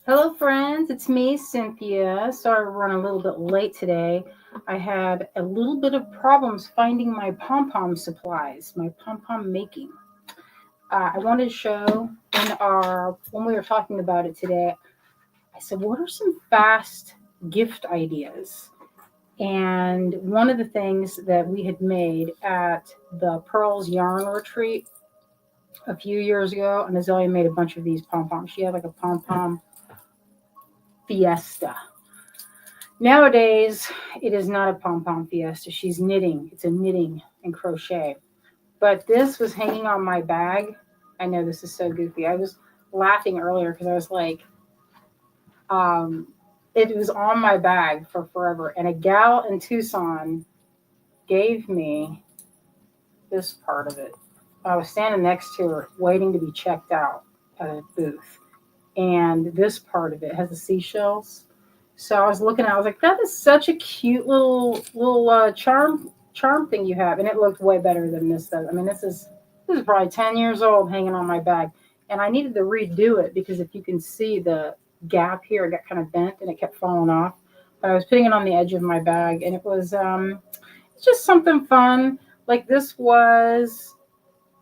Hello, friends. It's me, Cynthia. Sorry we're running a little bit late today. I had a little bit of problems finding my pom-pom supplies, my pom-pom making. I wanted to show when we were talking about it today. I said, "What are some fast gift ideas?" And one of the things that we had made at the Pearls Yarn Retreat a few years ago, and Azalea made a bunch of these pom-poms. She had like a pom-pom fiesta. Nowadays, it is not a pom pom fiesta. She's knitting. It's a knitting and crochet. But this was hanging on my bag. I know this is so goofy. I was laughing earlier because I was like, um, it was on my bag for forever. And a gal in Tucson gave me this part of it. I was standing next to her waiting to be checked out at a booth. And this part of it has the seashells. So I was looking at it, I was like, that is such a cute little charm thing you have. And it looked way better than this does. I mean, this is probably 10 years old hanging on my bag. And I needed to redo it because if you can see the gap here, it got kind of bent and it kept falling off. But I was putting it on the edge of my bag and it was just something fun. Like this was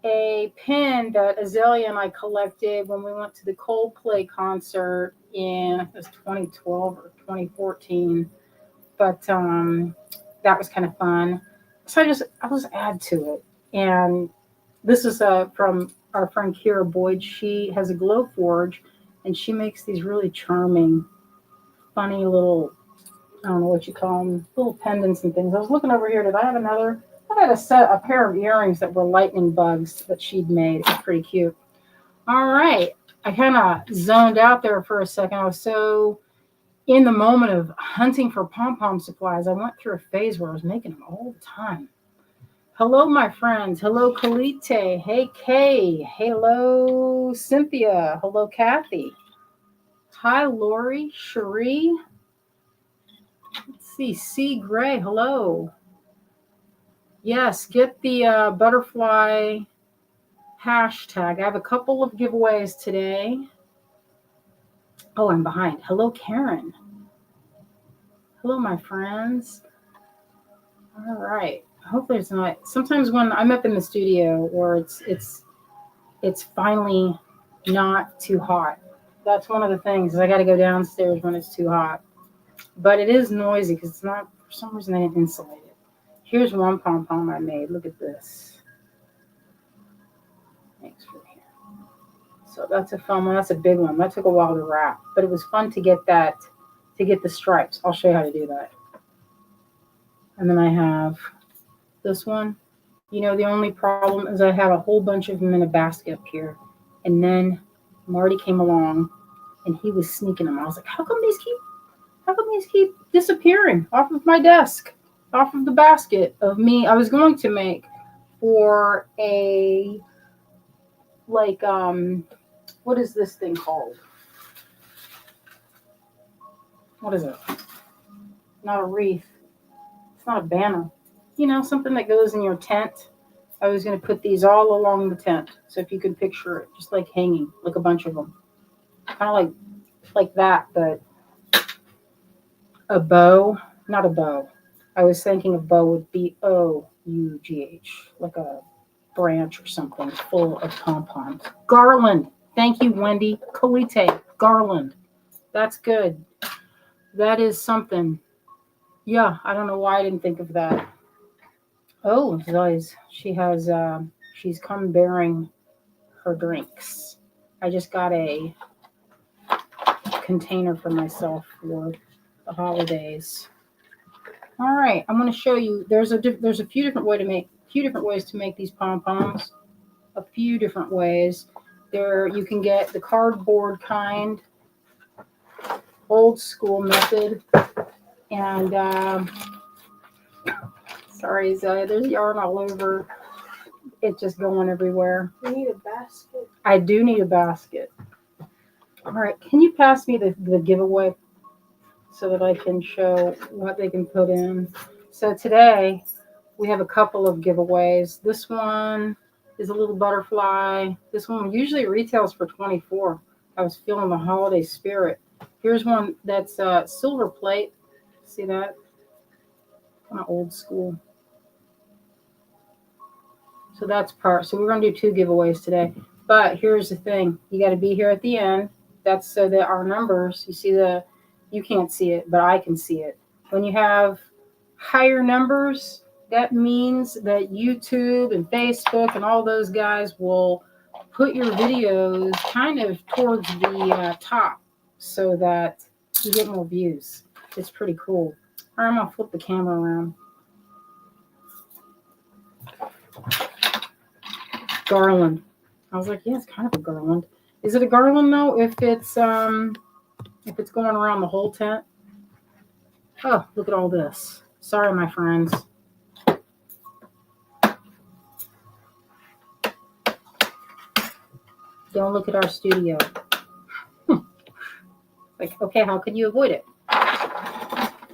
a pin that Azalea and I collected when we went to the Coldplay concert in I think it was 2012 or 2014. But that was kind of fun. So I'll just add to it. And this is from our friend Kira Boyd. She has a glow forge, and she makes these really charming, funny little I don't know what you call them, little pendants and things. I was looking over here. Did I have another? I had a pair of earrings that were lightning bugs that she'd made. It was pretty cute. All right. I kind of zoned out there for a second. I was so in the moment of hunting for pom-pom supplies. I went through a phase where I was making them all the time. Hello, my friends. Hello, Kalite. Hey, Kay. Hello, Cynthia. Hello, Kathy. Hi, Lori. Cherie. Let's see. C. Gray. Hello. Yes, get the butterfly hashtag. I have a couple of giveaways today. Oh, I'm behind. Hello, Karen. Hello, my friends. All right. Hopefully it's not. Sometimes when I'm up in the studio or it's finally not too hot. That's one of the things is I got to go downstairs when it's too hot. But it is noisy because it's not for some reason they didn't insulate it. Here's one pom pom I made. Look at this. Thanks for here. So that's a fun one. That's a big one. That took a while to wrap, but it was fun to get the stripes. I'll show you how to do that. And then I have this one. You know, the only problem is I had a whole bunch of them in a basket up here. And then Marty came along and he was sneaking them. I was like, how come these keep disappearing off of my desk, off of the basket of me I was going to make for a like what is this thing called? What is it? Not a wreath. It's not a banner. You know, something that goes in your tent. I was going to put these all along the tent. So if you could picture it, just like hanging, like a bunch of them. Kind of like that, but a bow, not a bow. I was thinking a bow would be OUGH, like a branch or something full of pom-poms. Garland. Thank you, Wendy. Kalite. Garland. That's good. That is something. Yeah, I don't know why I didn't think of that. Oh, Zoe's. She's come bearing her drinks. I just got a container for myself for the holidays. All right, I'm going to show you. There's a few different ways to make these pom poms. A few different ways. There you can get the cardboard kind, old school method, and sorry, Zoe, there's yarn all over. It's just going everywhere. You need a basket. I do need a basket. All right, can you pass me the giveaway so that I can show what they can put in? So today we have a couple of giveaways. This one is a little butterfly. This one usually retails for $24. I was feeling the holiday spirit. Here's one that's silver plate. See that? Kind of old school. So that's part. So we're going to do 2 giveaways today. But here's the thing. You got to be here at the end. That's so that our numbers, you can't see it, but I can see it. When you have higher numbers, that means that YouTube and Facebook and all those guys will put your videos kind of towards the top so that you get more views. It's pretty cool. All right, I'm going to flip the camera around. Garland. I was like, yeah, it's kind of a garland. Is it a garland though? If it's going around the whole tent? Oh, look at all this. Sorry, my friends. Don't look at our studio. Like, okay, how can you avoid it?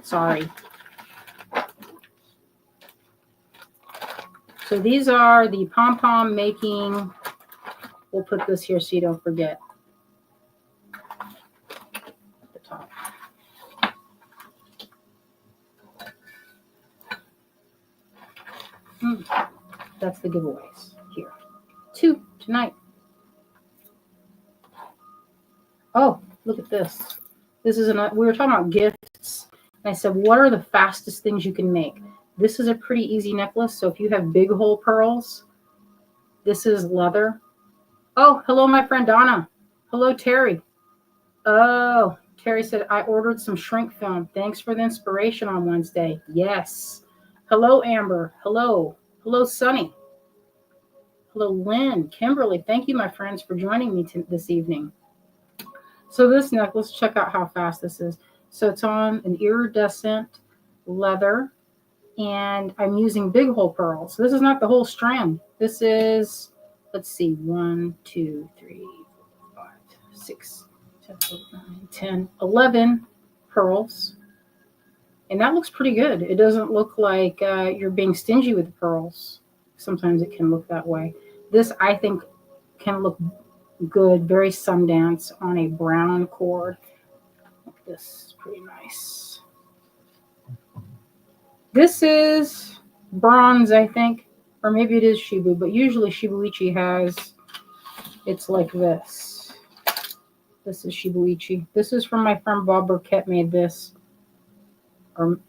Sorry. So these are the pom-pom making. We'll put this here so you don't forget. At the top. That's the giveaways here. 2 tonight. Oh, look at this. This is we were talking about gifts. And I said, what are the fastest things you can make? This is a pretty easy necklace. So if you have big hole pearls, this is leather. Oh, hello, my friend Donna. Hello, Terry. Oh, Terry said, I ordered some shrink film. Thanks for the inspiration on Wednesday. Yes. Hello, Amber. Hello. Hello, Sunny. Hello, Lynn. Kimberly. Thank you, my friends, for joining me this evening. So this necklace, check out how fast this is. So it's on an iridescent leather, and I'm using big hole pearls. So this is not the whole strand. This is, let's see, 1, 2, 3, 4, 5, 6, 7, 8, 9, 10, 11 pearls. And that looks pretty good. It doesn't look like you're being stingy with the pearls. Sometimes it can look that way. This, I think, can look good, very Sundance on a brown cord. This is pretty nice. This is bronze, I think, or maybe it is Shibu, but usually Shibuichi has, it's like this. This is Shibuichi. This is from my friend Bob Burkett made this. Or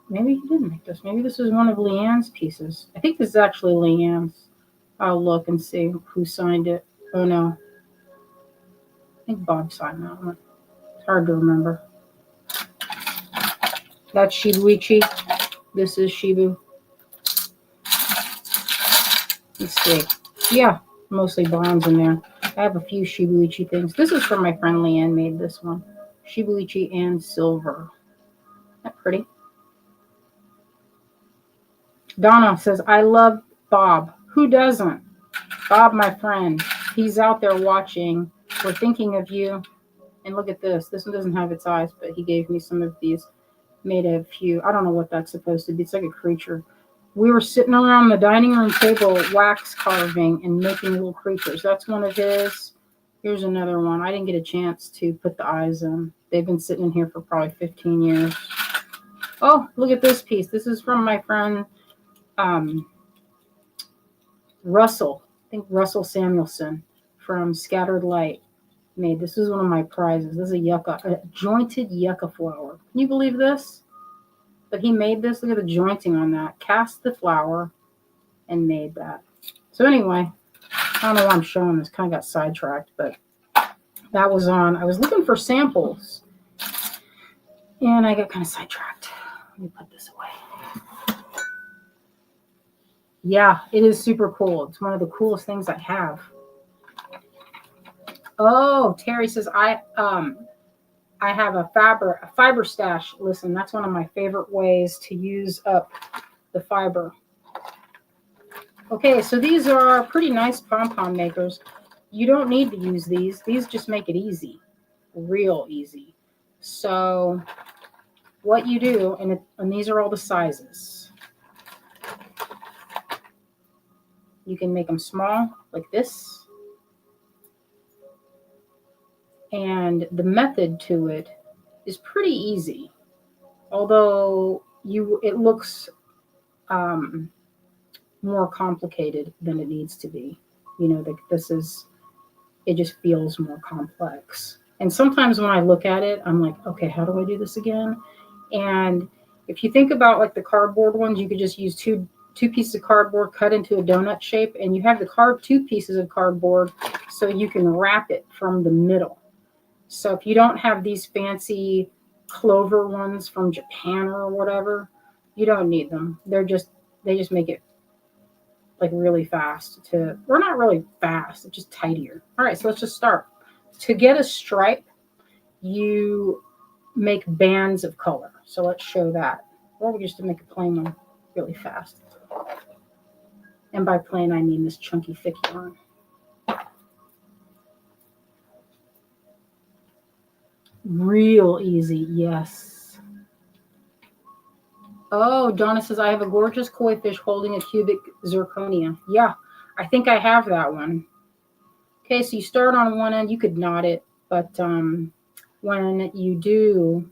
maybe he didn't make this. Maybe this is one of Leanne's pieces. I think this is actually Leanne's. I'll look and see who signed it. Oh, no. I think Bob signed that one. It's hard to remember. That's Shibuichi. This is Shibu. Let's see. Yeah, mostly bronze in there. I have a few Shibuichi things. This is from my friend Leanne made this one. Shibuichi and silver. Isn't that pretty? Donna says, I love Bob. Who doesn't? Bob, my friend. He's out there watching. We're thinking of you. And look at this. This one doesn't have its eyes, but he gave me some of these. Made a few. I don't know what that's supposed to be. It's like a creature. We were sitting around the dining room table wax carving and making little creatures. That's one of his. Here's another one. I didn't get a chance to put the eyes in. They've been sitting in here for probably 15 years. Oh, look at this piece. This is from my friend Russell. I think Russell Samuelson from Scattered Light made. This is one of my prizes. This is a jointed yucca flower. Can you believe this? But he made this. Look at the jointing on that. Cast the flower and made that. So anyway, I don't know why I'm showing this. Kind of got sidetracked, but that was on. I was looking for samples and I got kind of sidetracked. Let me put this away. Yeah, it is super cool. It's one of the coolest things I have. Oh, Terry says, I have a fiber stash. Listen, that's one of my favorite ways to use up the fiber. Okay, so these are pretty nice pom-pom makers. You don't need to use these. These just make it easy, real easy. So what you do, and these are all the sizes. You can make them small, like this. And the method to it is pretty easy, although it looks more complicated than it needs to be. You know, it just feels more complex. And sometimes when I look at it, I'm like, okay, how do I do this again? And if you think about like the cardboard ones, you could just use two pieces of cardboard cut into a donut shape, and you have the two pieces of cardboard so you can wrap it from the middle. So if you don't have these fancy clover ones from Japan or whatever, you don't need them. They just make it like really fast or not really fast, it's just tidier. All right, so let's just start. To get a stripe, you make bands of color. So let's show that. Or we just to make a plain one really fast. And by plain, I mean this chunky, thick yarn. Real easy, yes. Oh, Donna says, I have a gorgeous koi fish holding a cubic zirconia. Yeah, I think I have that one. Okay, so you start on one end. You could knot it, but when you do,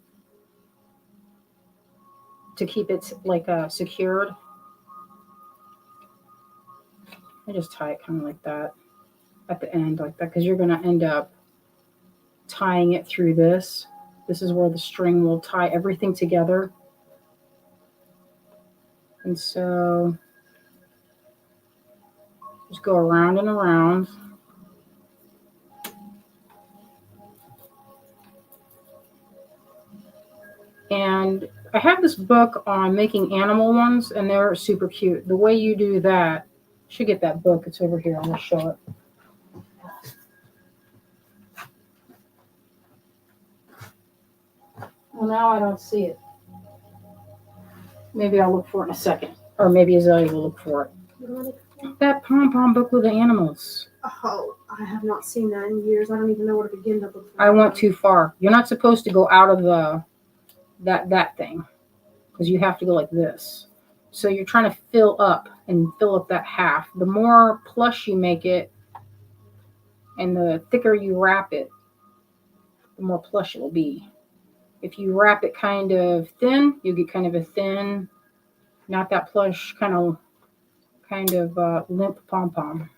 to keep it like secured, I just tie it kind of like that at the end like that, because you're going to end up tying it through this. This is where the string will tie everything together. And so just go around and around. And I have this book on making animal ones, and they're super cute. The way you do that, you should get that book. It's over here. I'm going to show it. Well, now I don't see it. Maybe I'll look for it in a second. Or maybe Azalea will look for it. That Pompom book with the animals. Oh, I have not seen that in years. I don't even know where to begin to look for. I went too far. You're not supposed to go out of that thing, because you have to go like this. So you're trying to fill up that half. The more plush you make it and the thicker you wrap it, the more plush it will be. If you wrap it kind of thin, you get kind of a thin, not that plush, kind of limp pom-pom.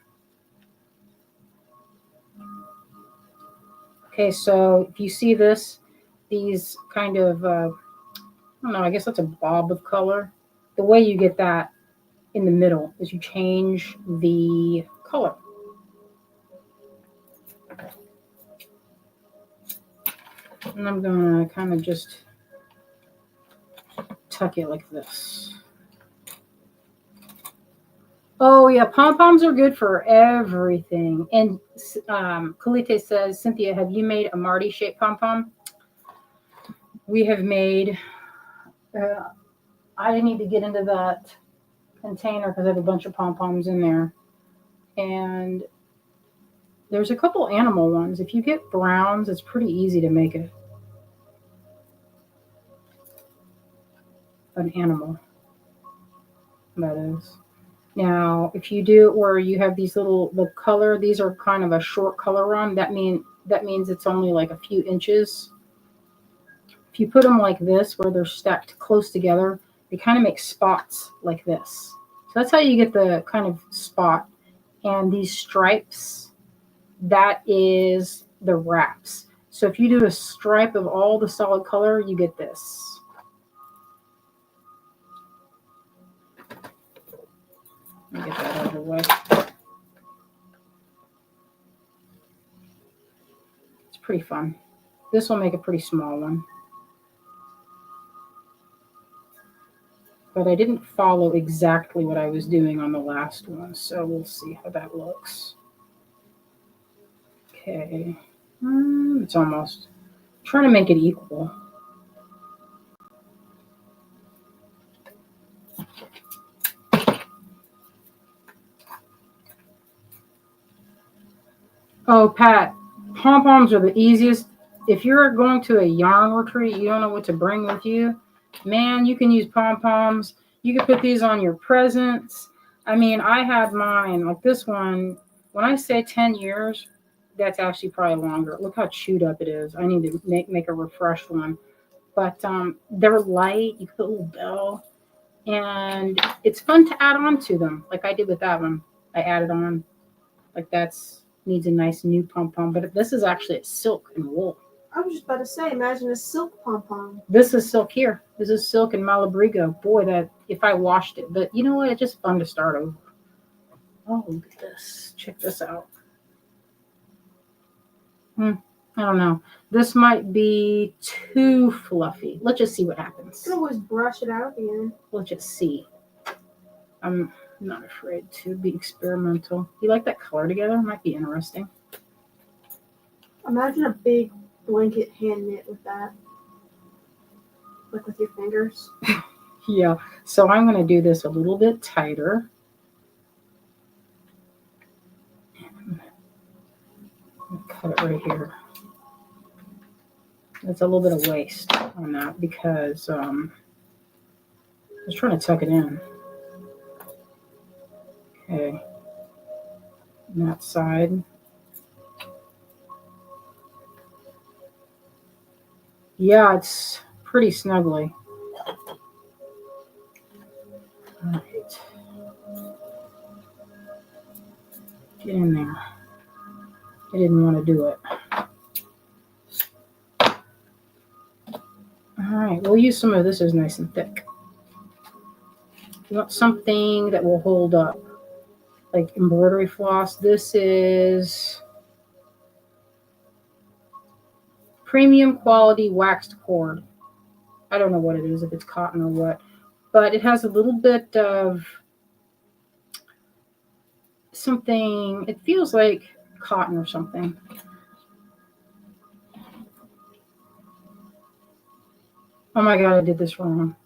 Okay, so if you see these kind of, I don't know, I guess that's a bob of color. The way you get that in the middle is you change the color. And I'm going to kind of just tuck it like this. Oh, yeah, pom-poms are good for everything. And Kalite says, Cynthia, have you made a Marty-shaped pom-pom? We have made, I need to get into that container because I have a bunch of pom-poms in there. And there's a couple animal ones. If you get browns, it's pretty easy to make an animal. That is. Now, if you do it where you have the color, these are kind of a short color run. That means it's only like a few inches. If you put them like this, where they're stacked close together, they kind of make spots like this. So that's how you get the kind of spot. And these stripes, that is the wraps. So if you do a stripe of all the solid color, you get this. Let me get that out of the way. It's pretty fun. This will make a pretty small one. But I didn't follow exactly what I was doing on the last one, so we'll see how that looks. Okay. It's almost. I'm trying to make it equal. Oh, Pat, pom-poms are the easiest. If you're going to a yarn retreat, you don't know what to bring with you, man, you can use pom-poms. You can put these on your presents. I mean, I had mine, like this one, when I say 10 years, That's actually probably longer. Look how chewed up it is. I need to make a refreshed one. But they're light. You can put a little bell, and it's fun to add on to them, like I did with that one. I added on, like that's needs a nice new pom pom. But this is actually silk and wool. I was just about to say, imagine a silk pom-pom. This is silk here. This is silk and Malabrigo. Boy, that if I washed it. But you know what? It's just fun to start over. Oh, look at this. Check this out. I don't know. This might be too fluffy. Let's just see what happens. You can always brush it out at the end. Let's just see. I'm not afraid to be experimental. You like that color together? Might be interesting. Imagine a big blanket hand knit with that. Like with your fingers. Yeah. So I'm going to do this a little bit tighter. Cut it right here. It's a little bit of waste on that because I was trying to tuck it in. Okay. And that side. Yeah, it's pretty snugly. All right. Get in there. I didn't want to do it. All right, we'll use some of this is nice and thick. You want something that will hold up, like embroidery floss. This is premium quality waxed cord. I don't know what it is, if it's cotton or what, but it has a little bit of something. It feels like cotton or something. Oh my God, I did this wrong.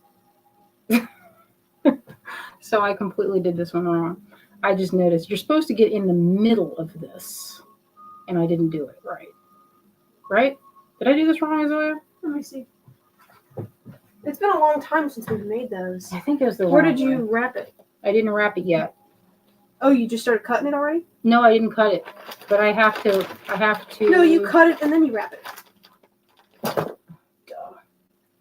So I completely did this one wrong. I just noticed you're supposed to get in the middle of this, and I didn't do it right. Right? Did I do this wrong, Azoya? Let me see. It's been a long time since we've made those. I think it was the Where wrong did you way. wrap it? I didn't wrap it yet. Oh, you just started cutting it already? No, I didn't cut it, but I have to. No, you cut it and then you wrap it.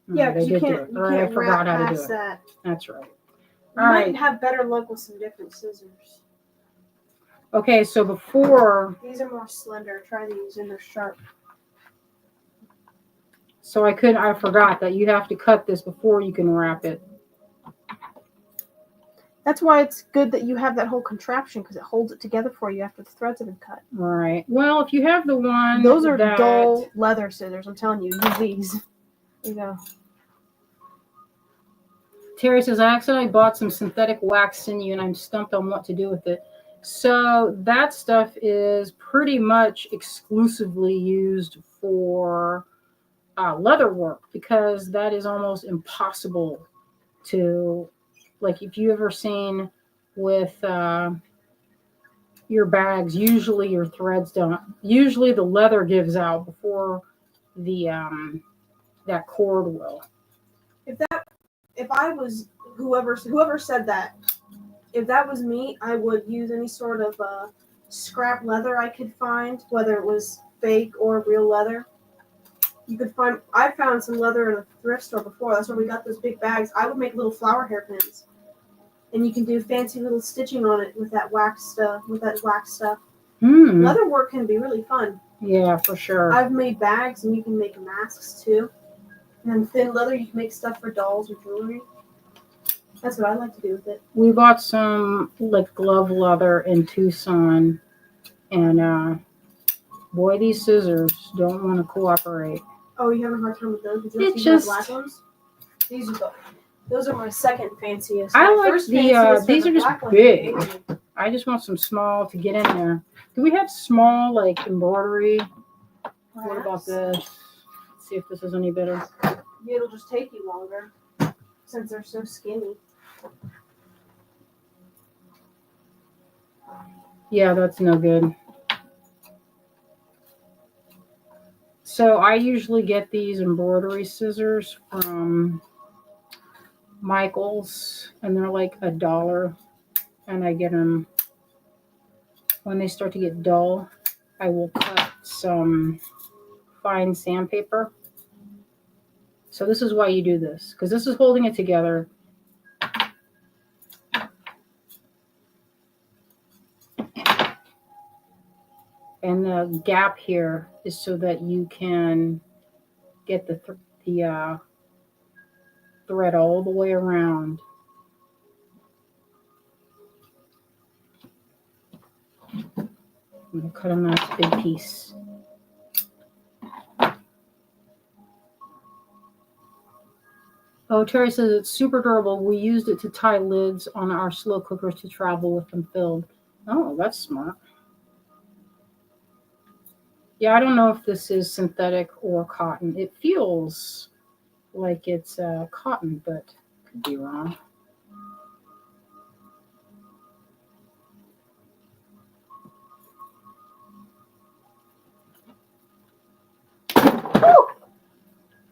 Yeah, Right, I because you did do can't, it. you All right, can't I forgot wrap how to do past it. that. That's right. You All might right. have better luck with some different scissors. Okay, so before, These are more slender. Try these and they're sharp. so I forgot that you have to cut this before you can wrap it. That's why it's good that you have that whole contraption because it holds it together for you after the threads have been cut. All right. Well, if you have the one Those are that, dull leather scissors. I'm telling you, use these. There you go. Terry says, I accidentally bought some synthetic wax sinew and I'm stumped on what to do with it. So that stuff is pretty much exclusively used for leather work because that is almost impossible to, like if you ever seen with your bags, usually your threads don't, usually the leather gives out before the that cord will. If I was whoever said that, if that was me, I would use any sort of scrap leather I could find, whether it was fake or real leather. You could find. I found some leather in a thrift store before. That's where we got those big bags. I would make little flower hairpins, and you can do fancy little stitching on it with that wax stuff. Leather work can be really fun. Yeah, for sure. I've made bags, and you can make masks too. And then thin leather, you can make stuff for dolls or jewelry. That's what I like to do with it. We bought some like glove leather in Tucson, and boy, these scissors don't want to cooperate. Oh, you having a hard time with those? Did you It see just my black ones? Those are my second fanciest. I My like first the fanciest these are are the just black ones. big. I just want some small to get in there. Do we have small like embroidery? What about this? Let's see if this is any better. It'll just take you longer since they're so skinny. Yeah, that's no good. So I usually get these embroidery scissors from Michael's, and they're like $1, and I get them when they start to get dull. I will cut some fine sandpaper. So this is why you do this, because this is holding it together. And the gap here is so that you can get the thread all the way around. I'm going to cut a nice big piece. Oh, Terry says it's super durable. We used it to tie lids on our slow cookers to travel with them filled. Oh, that's smart. Yeah, I don't know if this is synthetic or cotton. It feels like it's cotton, but could be wrong.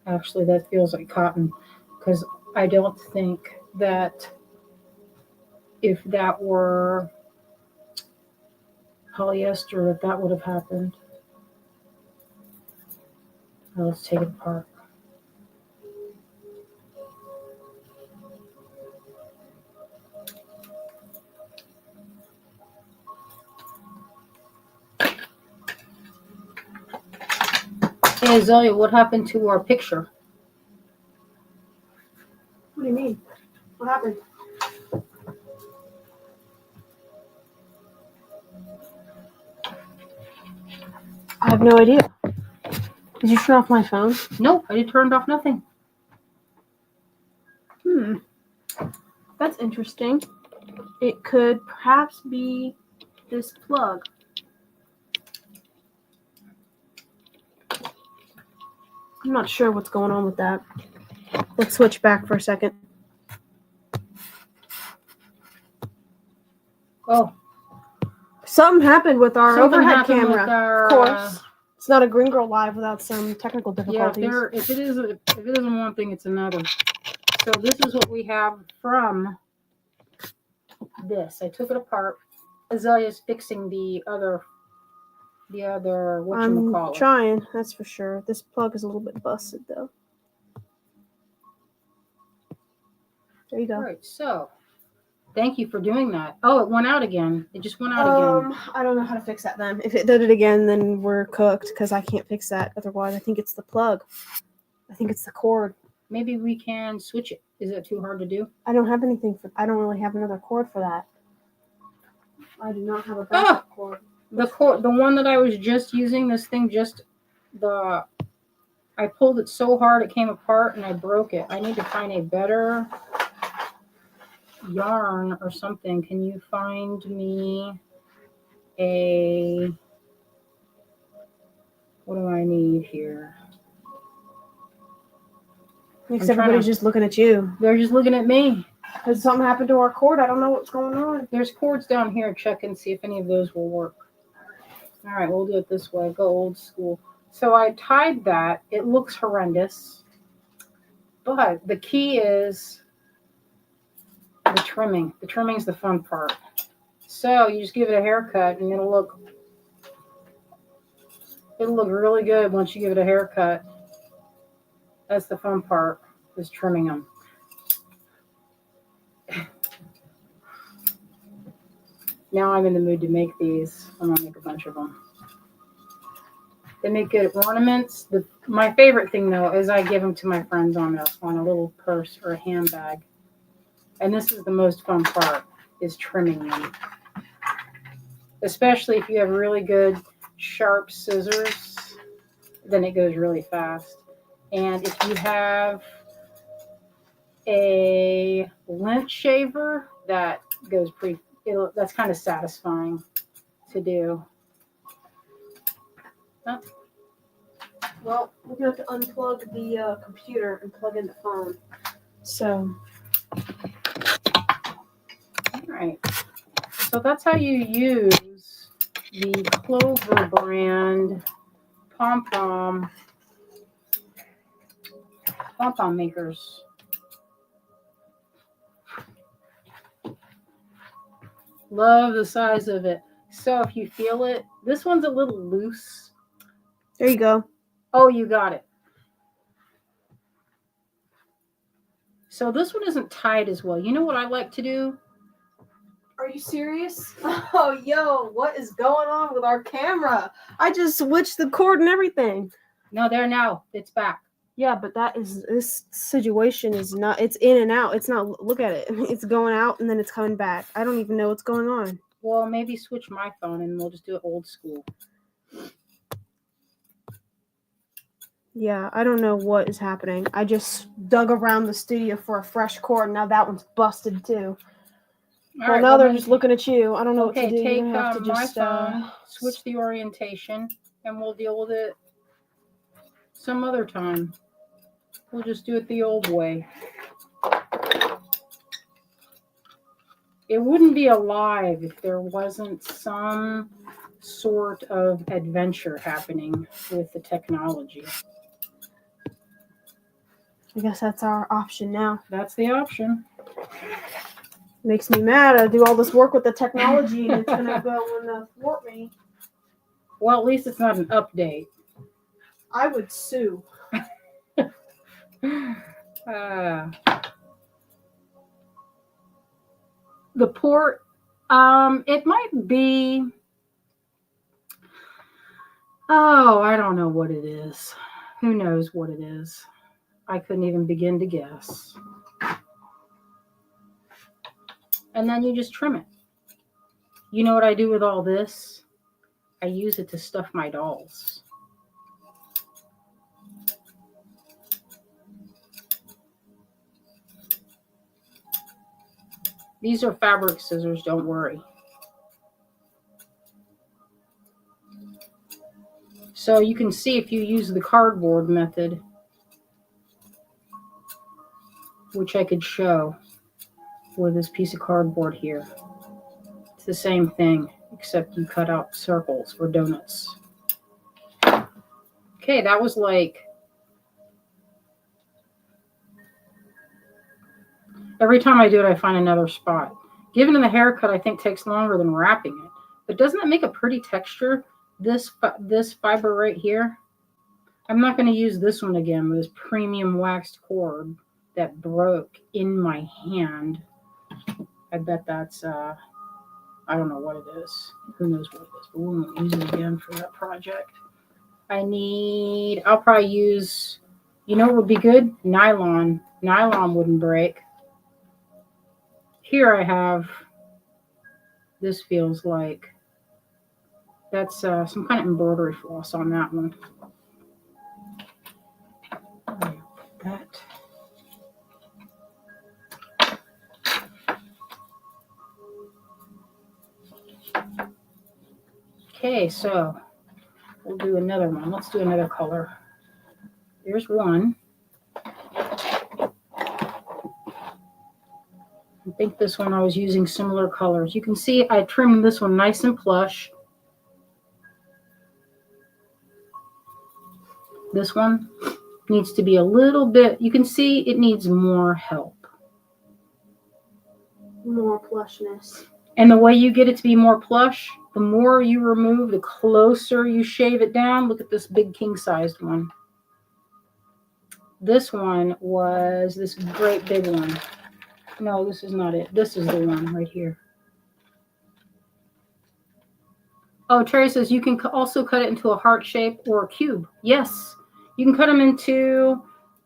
Actually, that feels like cotton, because I don't think that if that were polyester, that would have happened. Now let's take it apart. Hey, Azalea, what happened to our picture? What do you mean? What happened? I have no idea. Did you turn off my phone? No, I turned off nothing. That's interesting. It could perhaps be this plug. I'm not sure what's going on with that. Let's switch back for a second. Oh, Something happened with our something overhead happened camera. with our, of course. It's not a Green Girl Live without some technical yeah, difficulties. if it isn't one thing, it's another. So this is what we have from this. I took it apart. Azalea's fixing the other I'm trying, that's for sure. This plug is a little bit busted though. There you go. All right, so thank you for doing that. Oh, it went out again. It just went out again. I don't know how to fix that then. If it did it again, then we're cooked because I can't fix that. Otherwise, I think it's the plug. I think it's the cord. Maybe we can switch it. Is it too hard to do? I don't have anything for. I don't really have another cord for that. I do not have a backup cord. The one that I was just using, this thing I pulled it so hard it came apart and I broke it. I need to find a better yarn or something. Can you find me what do I need here? Because everybody's just looking at you. They're just looking at me. Has something happened to our cord? I don't know what's going on. There's cords down here. Check and see if any of those will work. All right, we'll do it this way. Go old school. So I tied that. It looks horrendous. But the key is the trimming. The trimming is the fun part. So you just give it a haircut and it'll look really good once you give it a haircut. That's the fun part, is trimming them. Now I'm in the mood to make these. I'm going to make a bunch of them. They make good ornaments. My favorite thing, though, is I give them to my friends on a little purse or a handbag. And this is the most fun part, is trimming them. Especially if you have really good, sharp scissors, then it goes really fast. And if you have a lint shaver, that goes that's kind of satisfying to do. Oh. Well, we're going to have to unplug the computer and plug in the phone. So. All right. So that's how you use the Clover brand Pompom makers. Love the size of it. So if you feel it, this one's a little loose. There you go. Oh, you got it. So this one isn't tied as well. You know what I like to do? Are you serious? Oh, yo, what is going on with our camera? I just switched the cord and everything. No, there now. It's back. Yeah, but this situation is not, it's in and out. It's not, look at it. It's going out and then it's coming back. I don't even know what's going on. Well, maybe switch my phone and we'll just do it old school. Yeah, I don't know what is happening. I just dug around the studio for a fresh cord. Now that one's busted too. Well, now they're just looking at you. I don't know what to do. Okay, take You're gonna have to my just phone, switch the orientation, and we'll deal with it some other time. We'll just do it the old way. It wouldn't be alive if there wasn't some sort of adventure happening with the technology. I guess that's our option now. That's the option. Makes me mad. I do all this work with the technology and it's gonna go and thwart me. Well, at least it's not an update. I would sue. The port, it might be, I don't know what it is. Who knows what it is? I couldn't even begin to guess. And then you just trim it. You know what I do with all this? I use it to stuff my dolls. These are fabric scissors, don't worry. So you can see if you use the cardboard method, which I could show with this piece of cardboard here. It's the same thing, except you cut out circles or donuts. Okay, that was like, every time I do it, I find another spot. Giving it the haircut, I think, takes longer than wrapping it. But doesn't it make a pretty texture? This fiber right here. I'm not going to use this one again with this premium waxed cord that broke in my hand. I bet that's, I don't know what it is. Who knows what it is, but we won't use it again for that project. I'll probably use, you know what would be good? Nylon. Nylon wouldn't break. Here I have, this feels like, that's some kind of embroidery floss on that one. That. Okay, so we'll do another one. Let's do another color. Here's one. I think this one I was using similar colors. You can see I trimmed this one nice and plush. This one needs to be a little bit, you can see it needs more help. More plushness. And the way you get it to be more plush, the more you remove, the closer you shave it down. Look at this big king-sized one. This one was this great big one. No, this is not it. This is the one right here. Oh, Terry says you can also cut it into a heart shape or a cube. Yes, you can cut them into,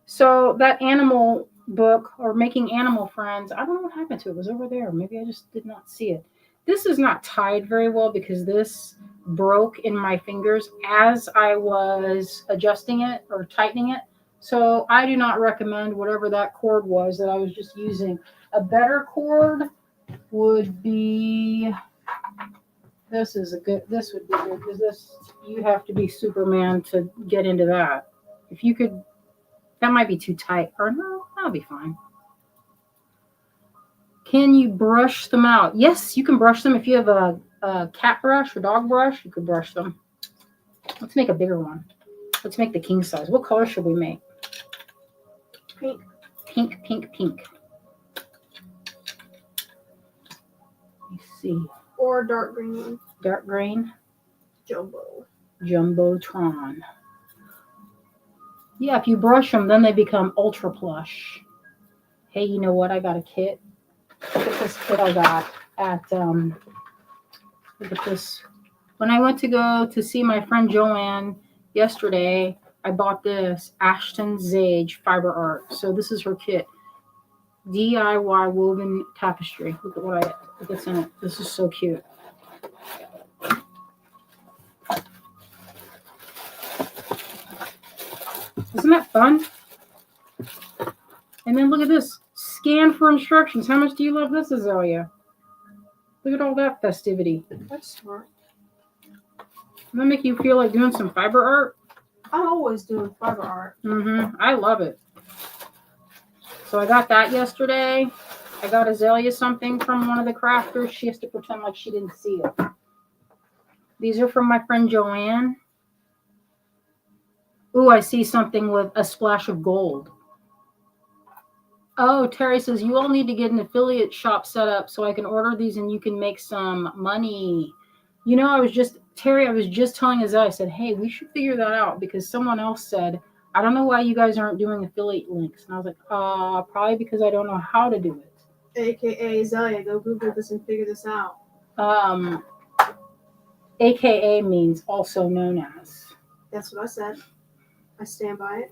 so that animal book or making animal friends, I don't know what happened to it. It was over there. Maybe I just did not see it. This is not tied very well because this broke in my fingers as I was adjusting it or tightening it. So I do not recommend whatever that cord was that I was just using. A better cord would be, this would be good because this, you have to be Superman to get into that. If you could, that might be too tight, or no, that'll be fine. Can you brush them out? Yes, you can brush them. If you have a cat brush or dog brush, you could brush them. Let's make a bigger one. Let's make the king size. What color should we make? Pink. Pink, pink, pink. Let me see. Or a dark green one. dark green. Jumbotron. Yeah, if you brush them, then they become ultra plush. Hey, you know what? I got a kit. Look at this kit I got at, look at this. When I went to go to see my friend Joanne yesterday, I bought this Ashton Zage fiber art. So this is her kit. DIY woven tapestry. Look at what's in it. This is so cute. Isn't that fun? And then look at this. Scan for instructions. How much do you love this, Azalea? Look at all that festivity. That's smart. Doesn't that make you feel like doing some fiber art? I'm always doing fiber art. I love it. So I got that yesterday. I got Azalea something from one of the crafters. She has to pretend like she didn't see it. These are from my friend Joanne. Ooh, I see something with a splash of gold. Oh, Terry says, you all need to get an affiliate shop set up so I can order these and you can make some money. You know, I was just telling Azalea, I said, hey, we should figure that out because someone else said, I don't know why you guys aren't doing affiliate links. And I was like, probably because I don't know how to do it. AKA Azalea, go Google this and figure this out. AKA means also known as. That's what I said. I stand by it.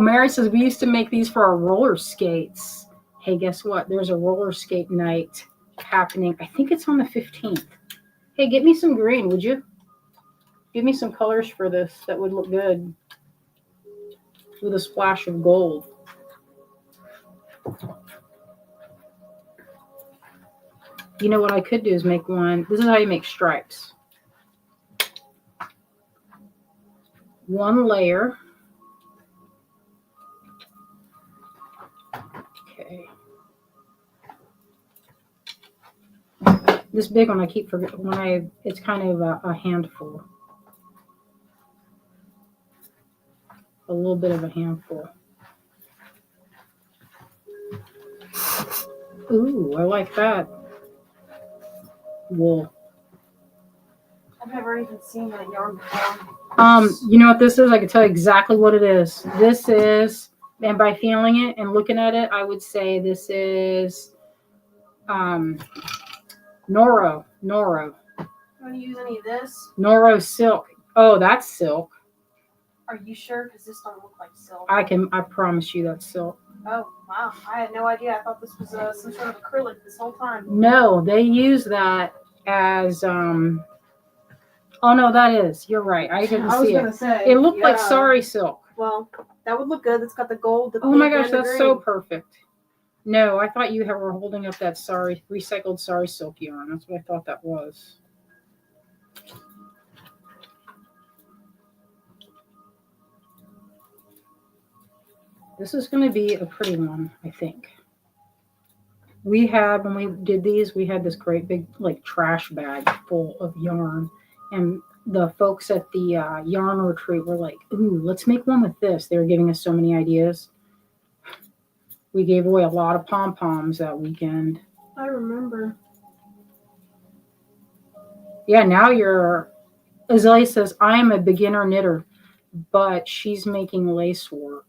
Mary says, we used to make these for our roller skates. Hey, guess what? There's a roller skate night happening. I think it's on the 15th. Hey, get me some green, would you? Give me some colors for this that would look good with a splash of gold. You know what I could do is make one. This is how you make stripes. One layer. Okay. This big one I keep forgetting. It's kind of a handful. A little bit of a handful. Ooh, I like that. Wool. I've never even seen that yarn before. You know what this is? I can tell you exactly what it is. This is, and by feeling it and looking at it, I would say this is Noro. You want to use any of this? Noro silk. Oh, that's silk. Are you sure? Because this don't look like silk. I promise you that's silk. Oh, wow. I had no idea. I thought this was some sort of acrylic this whole time. No, they use that as, oh no, that is. You're right. I didn't see it. I was going to say. It looked like sari silk. Well, that would look good. It's got the gold, the pink, oh my gosh, that's so perfect. No, I thought you were holding up that recycled sari silk yarn. That's what I thought that was. This is going to be a pretty one, I think. When we did these, we had this great big like trash bag full of yarn. And the folks at the yarn retreat were like, ooh, let's make one with this. They were giving us so many ideas. We gave away a lot of pom-poms that weekend. I remember. Yeah, now Azalea says, I am a beginner knitter, but she's making lace work,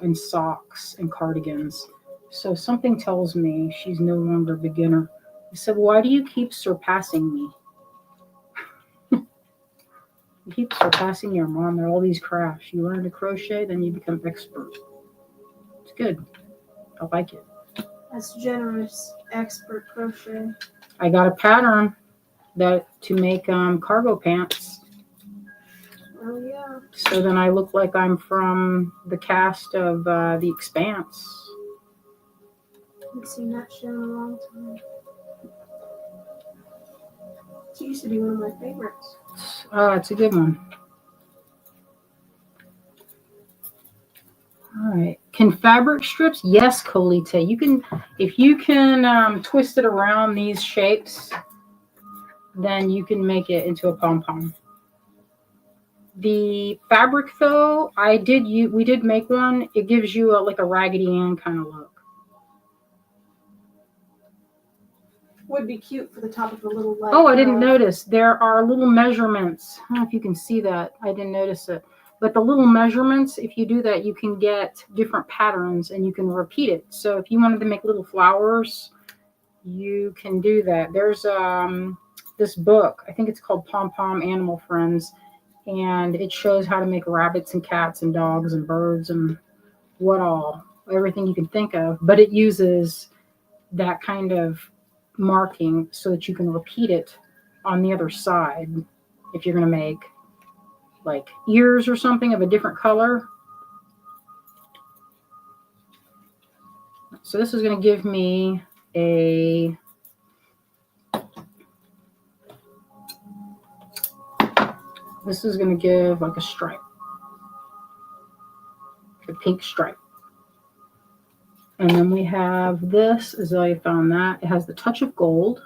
and socks and cardigans. So something tells me she's no longer a beginner. I said, why do you keep surpassing me? You keep surpassing your mom. There are all these crafts. You learn to crochet, then you become expert. It's good. I like it. That's generous, expert crochet. I got a pattern to make cargo pants. Oh yeah. So then I look like I'm from the cast of The Expanse. I haven't seen that show in a long time. It used to be one of my favorites. It's a good one. All right. Can fabric strips? Yes, Colita. You can, if you can twist it around these shapes, then you can make it into a pom-pom. The fabric, though, we did make one. It gives you like a Raggedy Ann kind of look. would be cute for the top of the little leg. Oh, I didn't notice. There are little measurements. I don't know if you can see that. I didn't notice it. But the little measurements, if you do that, you can get different patterns and you can repeat it. So if you wanted to make little flowers, you can do that. There's this book, I think it's called Pompom Animal Friends, and it shows how to make rabbits and cats and dogs and birds and what all, everything you can think of. But it uses that kind of marking so that you can repeat it on the other side if you're going to make like ears or something of a different color. So this is going to give me a this is going to give like a stripe, a pink stripe. And then we have this, Azalea found that. It has the touch of gold.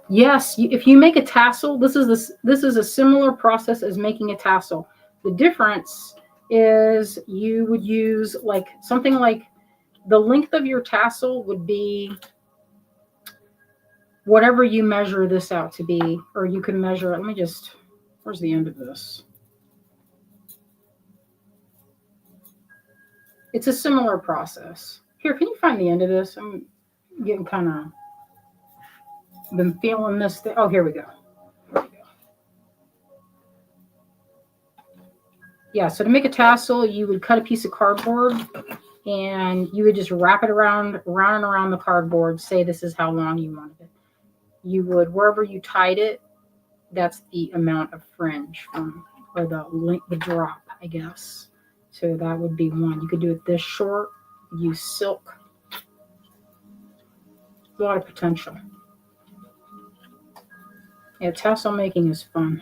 Yes, if you make a tassel, this is a similar process as making a tassel. The difference is you would use like something like the length of your tassel would be whatever you measure this out to be, or you can measure it. Let me just, where's the end of this? It's a similar process. Here, can you find the end of this? I'm getting kind of been feeling this thing. Oh, here we go. Here we go. Yeah, so to make a tassel, you would cut a piece of cardboard and you would just wrap it around and around the cardboard. Say this is how long you wanted it. You would, wherever you tied it, that's the amount of fringe from, or the drop, I guess. So that would be one. You could do it this short, use silk. A lot of potential. Yeah, tassel making is fun.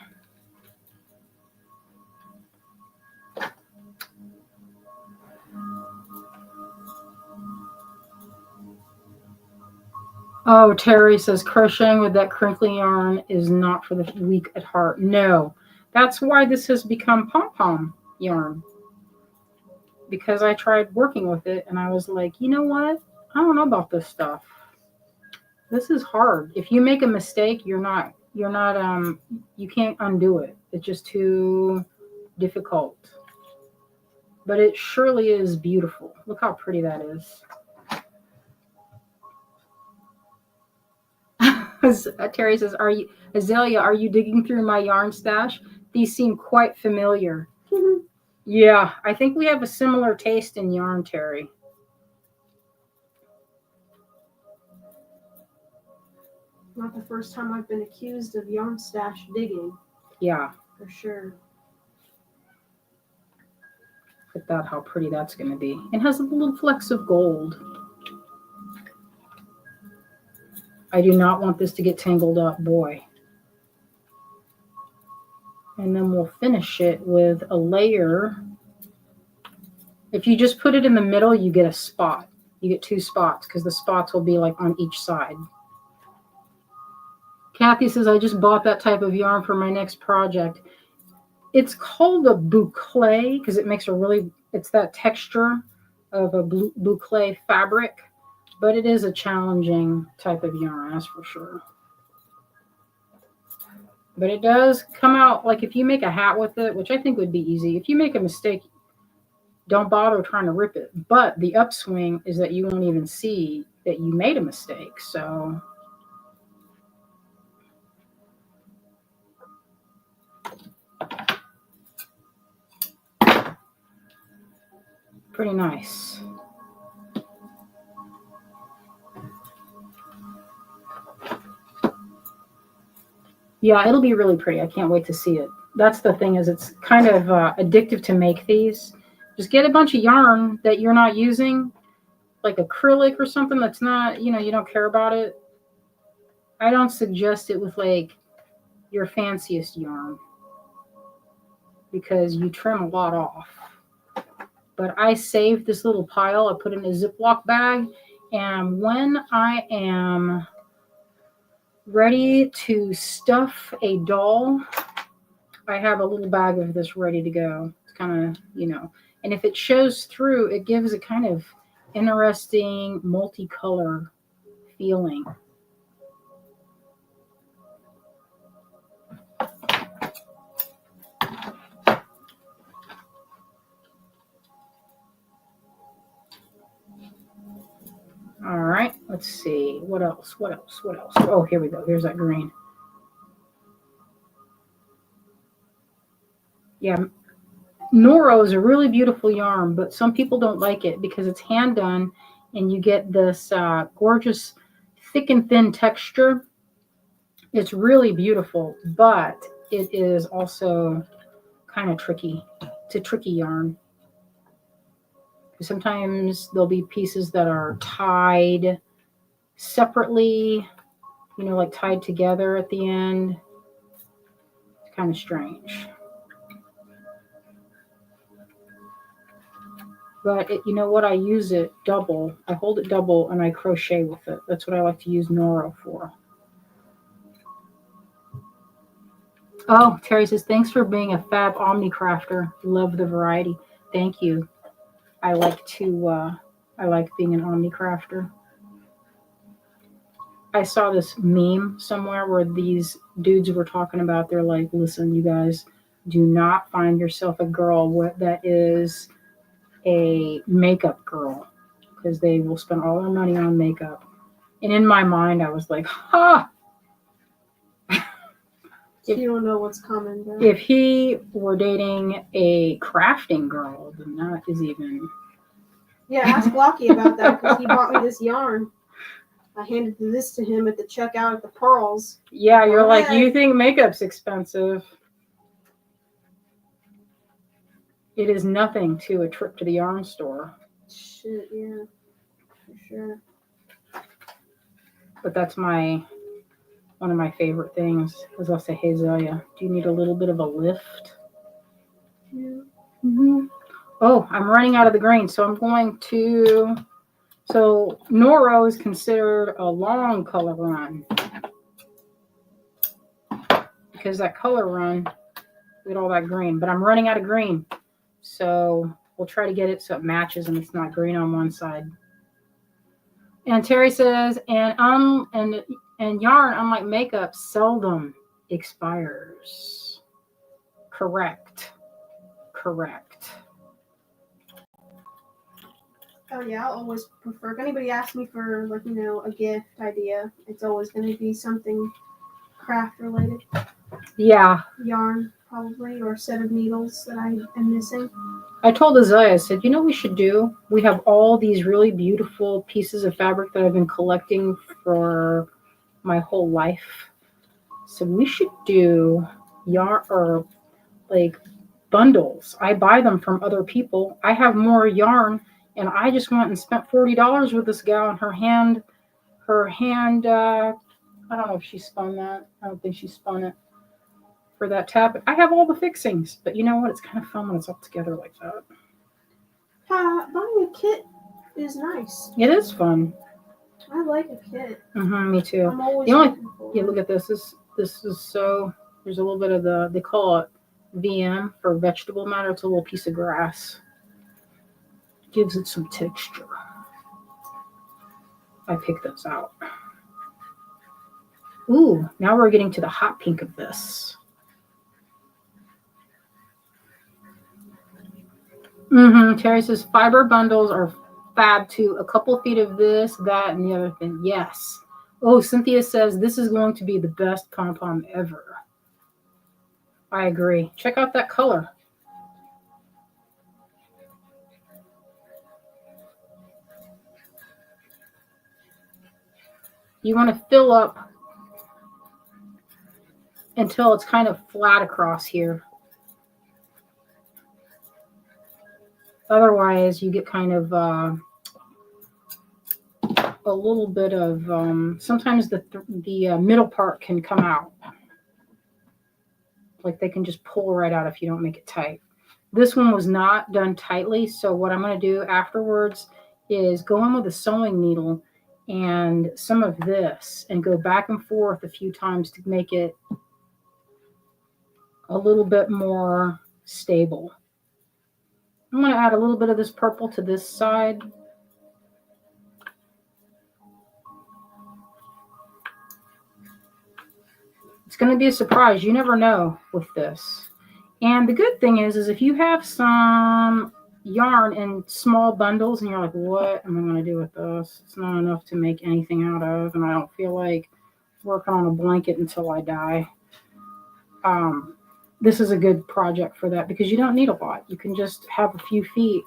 Oh, Terry says crocheting with that crinkly yarn is not for the weak at heart. No, that's why this has become pom-pom yarn. Because I tried working with it and I was like, you know what? I don't know about this stuff. This is hard. If you make a mistake, you can't undo it. It's just too difficult. But it surely is beautiful. Look how pretty that is. Terry says, Azalea, are you digging through my yarn stash? These seem quite familiar. Yeah, I think we have a similar taste in yarn, Terry. Not the first time I've been accused of yarn stash digging. Yeah. For sure. Look at that, how pretty that's going to be. It has a little flecks of gold. I do not want this to get tangled up, boy. And then we'll finish it with a layer. If you just put it in the middle, you get a spot. You get two spots because the spots will be like on each side. Kathy says, I just bought that type of yarn for my next project. It's called a boucle because it makes it's that texture of a boucle fabric, but it is a challenging type of yarn, that's for sure. But it does come out, like if you make a hat with it, which I think would be easy, if you make a mistake, don't bother trying to rip it. But the upswing is that you won't even see that you made a mistake. So pretty nice. Yeah, it'll be really pretty. I can't wait to see it. That's the thing, is it's kind of addictive to make these. Just get a bunch of yarn that you're not using, like acrylic or something that's not, you don't care about it. I don't suggest it with like your fanciest yarn because you trim a lot off. But I saved this little pile. I put it in a Ziploc bag. And when I am ready to stuff a doll, I have a little bag of this ready to go. It's kind of, and if it shows through, it gives a kind of interesting multicolor feeling. All right, let's see. What else? What else? What else? Oh, here we go. Here's that green. Yeah, Noro is a really beautiful yarn, but some people don't like it because it's hand done and you get this gorgeous thick and thin texture. It's really beautiful, but it is also kind of tricky. It's a tricky yarn. Sometimes there'll be pieces that are tied separately, like tied together at the end. It's kind of strange. But you know what? I use it double. I hold it double and I crochet with it. That's what I like to use Noro for. Oh, Terry says, thanks for being a fab omni crafter. Love the variety. Thank you. I like being an omni crafter. I saw this meme somewhere where these dudes were talking about, they're like, listen, you guys, do not find yourself a girl that is a makeup girl, because they will spend all their money on makeup. And in my mind, I was like, ha! You don't know what's coming. Though. If he were dating a crafting girl, then that is even... Yeah, ask Blocky about that, because he bought me this yarn. I handed this to him at the checkout at the Pearls. Yeah, you're like, you think makeup's expensive. It is nothing to a trip to the yarn store. Shit, yeah. For sure. But that's one of my favorite things, is I'll say, hey, Zelia, do you need a little bit of a lift? Yeah. Mm-hmm. Oh, I'm running out of the green, so I'm going to... So Noro is considered a long color run, because that color run, with all that green. But I'm running out of green, so we'll try to get it so it matches and it's not green on one side. And Terry says, and yarn, unlike makeup, seldom expires. Correct. Oh yeah, I'll always prefer. If anybody asks me for a gift idea, it's always going to be something craft related. Yeah. Yarn probably, or a set of needles that I am missing. I told Azalea, I said, you know what we should do? We have all these really beautiful pieces of fabric that I've been collecting for my whole life. So we should do yarn, or like bundles. I buy them from other people. I have more yarn, and I just went and spent $40 with this gal, and her hand, I don't know if she spun that. I don't think she spun it for that tab. I have all the fixings, but you know what? It's kind of fun when it's all together like that. Buying a kit is nice. It is fun. I like a kit. Me too. I'm always looking for look at this. This is so... There's a little bit of they call it VM for vegetable matter. It's a little piece of grass. Gives it some texture. I picked those out. Ooh, now we're getting to the hot pink of this. Terry says fiber bundles are fab too. A couple feet of this, that, and the other thing. Yes. Oh, Cynthia says this is going to be the best pom-pom ever. I agree. Check out that color. You want to fill up until it's kind of flat across here. Otherwise, you get kind of a little bit of, sometimes the middle part can come out. Like they can just pull right out if you don't make it tight. This one was not done tightly, so what I'm going to do afterwards is go in with a sewing needle and some of this and go back and forth a few times to make it a little bit more stable. I'm going to add a little bit of this purple to this side going to be a surprise. You never know with this. And the good thing is if you have some yarn in small bundles and you're like, what am I going to do with this? It's not enough to make anything out of, and I don't feel like working on a blanket until I die. This is a good project for that because you don't need a lot. You can just have a few feet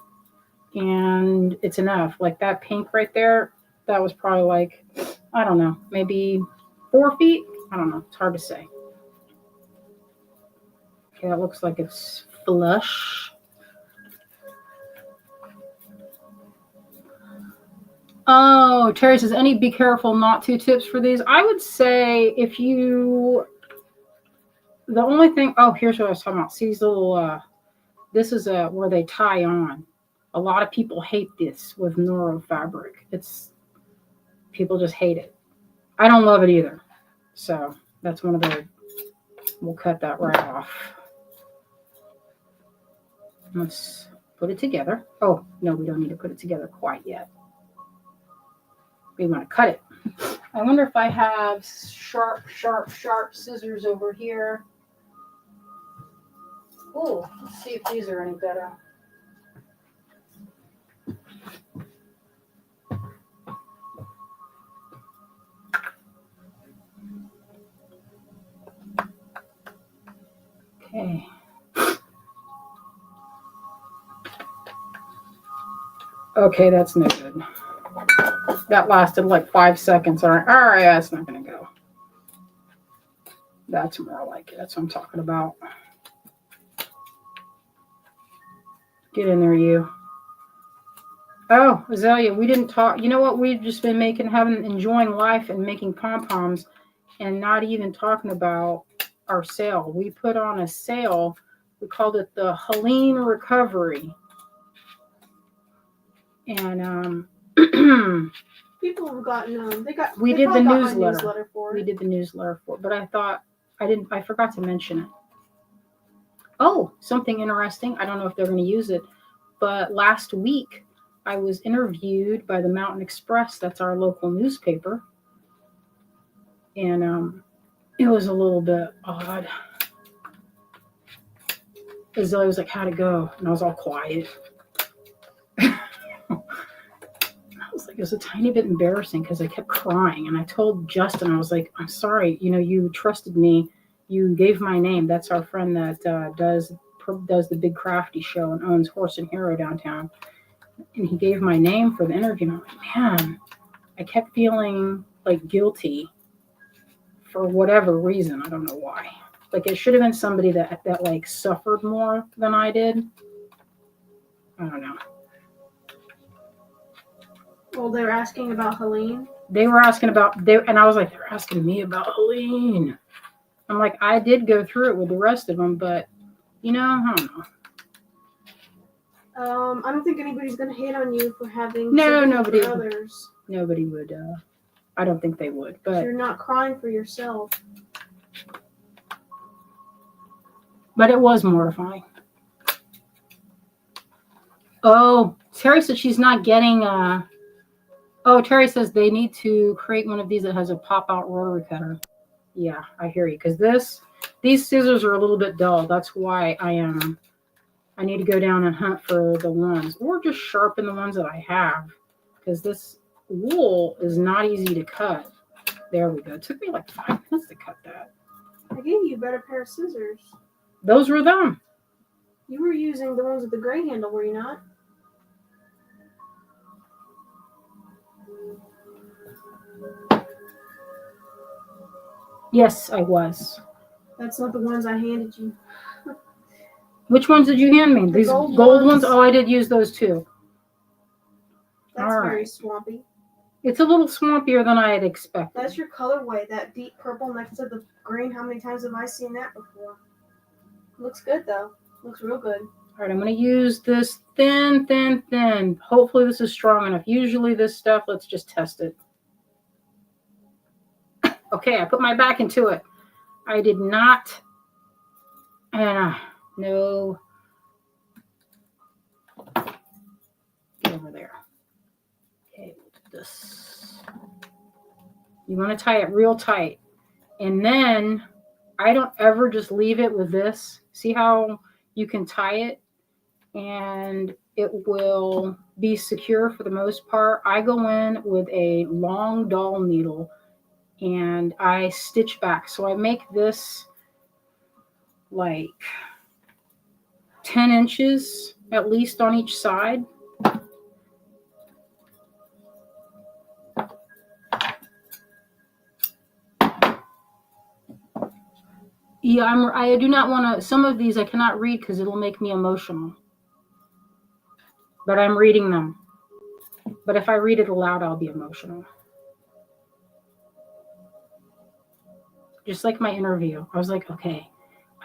and it's enough. Like that pink right there, that was probably like, I don't know, maybe 4 feet. I don't know. It's hard to say. Okay, that looks like it's flush. Oh, Terry says, any be careful not to tips for these? I would say if you, the only thing, oh, here's what I was talking about. See these little, this is where they tie on. A lot of people hate this with Noro fabric. People just hate it. I don't love it either. So that's one of the, we'll cut that right off. Let's put it together. Oh, no, we don't need to put it together quite yet. We want to cut it. I wonder if I have sharp scissors over here. Oh, let's see if these are any better. Okay. Okay, that's no good. That lasted like 5 seconds. All right, that's not going to go. That's more like it. That's what I'm talking about. Get in there, you. Oh, Azalea, we didn't talk. You know what? We've just been enjoying life and making pom-poms and not even talking about our sale. We put on a sale. We called it the Helene Recovery. And people have gotten we did the newsletter for it. We did the newsletter for it, but I forgot to mention it. Oh, something interesting. I don't know if they're going to use it, but last week I was interviewed by the Mountain Express. That's our local newspaper. And it was a little bit odd. Because I was like, how'd it go? And I was all quiet. It was a tiny bit embarrassing because I kept crying, and I told Justin, I was like, I'm sorry, you trusted me, you gave my name. That's our friend that does the Big Crafty show and owns Horse and Hero downtown, and he gave my name for the interview. And I'm like, man, I kept feeling like guilty for whatever reason. I don't know why. Like it should have been somebody that like suffered more than I did. I don't know. Well, they were asking about Helene. They were asking and I was like, they're asking me about Helene. I'm like, I did go through it with the rest of them, but I don't know. I don't think anybody's gonna hate on you for having nobody others. Nobody would. I don't think they would. But you're not crying for yourself. But it was mortifying. Oh, Terry said she's not getting. Terry says they need to create one of these that has a pop-out rotary cutter. Yeah, I hear you. Because these scissors are a little bit dull. That's why I need to go down and hunt for the ones, or just sharpen the ones that I have. Because this wool is not easy to cut. There we go. It took me like 5 minutes to cut that. I gave you a better pair of scissors. Those were them. You were using the ones with the gray handle, were you not? Yes, I was. That's not the ones I handed you. Which ones did you hand me? These gold ones? Oh, I did use those too. That's very swampy. It's a little swampier than I had expected. That's your colorway, that deep purple next to the green. How many times have I seen that before? Looks good though. Looks real good. All right, I'm going to use this thin. Hopefully this is strong enough. Usually this stuff, let's just test it. Okay, I put my back into it. I did not. No. Get over there. Okay, we'll do this. You want to tie it real tight. And then I don't ever just leave it with this. See how you can tie it and it will be secure for the most part. I go in with a long doll needle and I stitch back. So I make this like 10 inches at least on each side. Yeah, I do not want to, some of these I cannot read because it'll make me emotional. But I'm reading them. But if I read it aloud, I'll be emotional. Just like my interview. I was like, okay,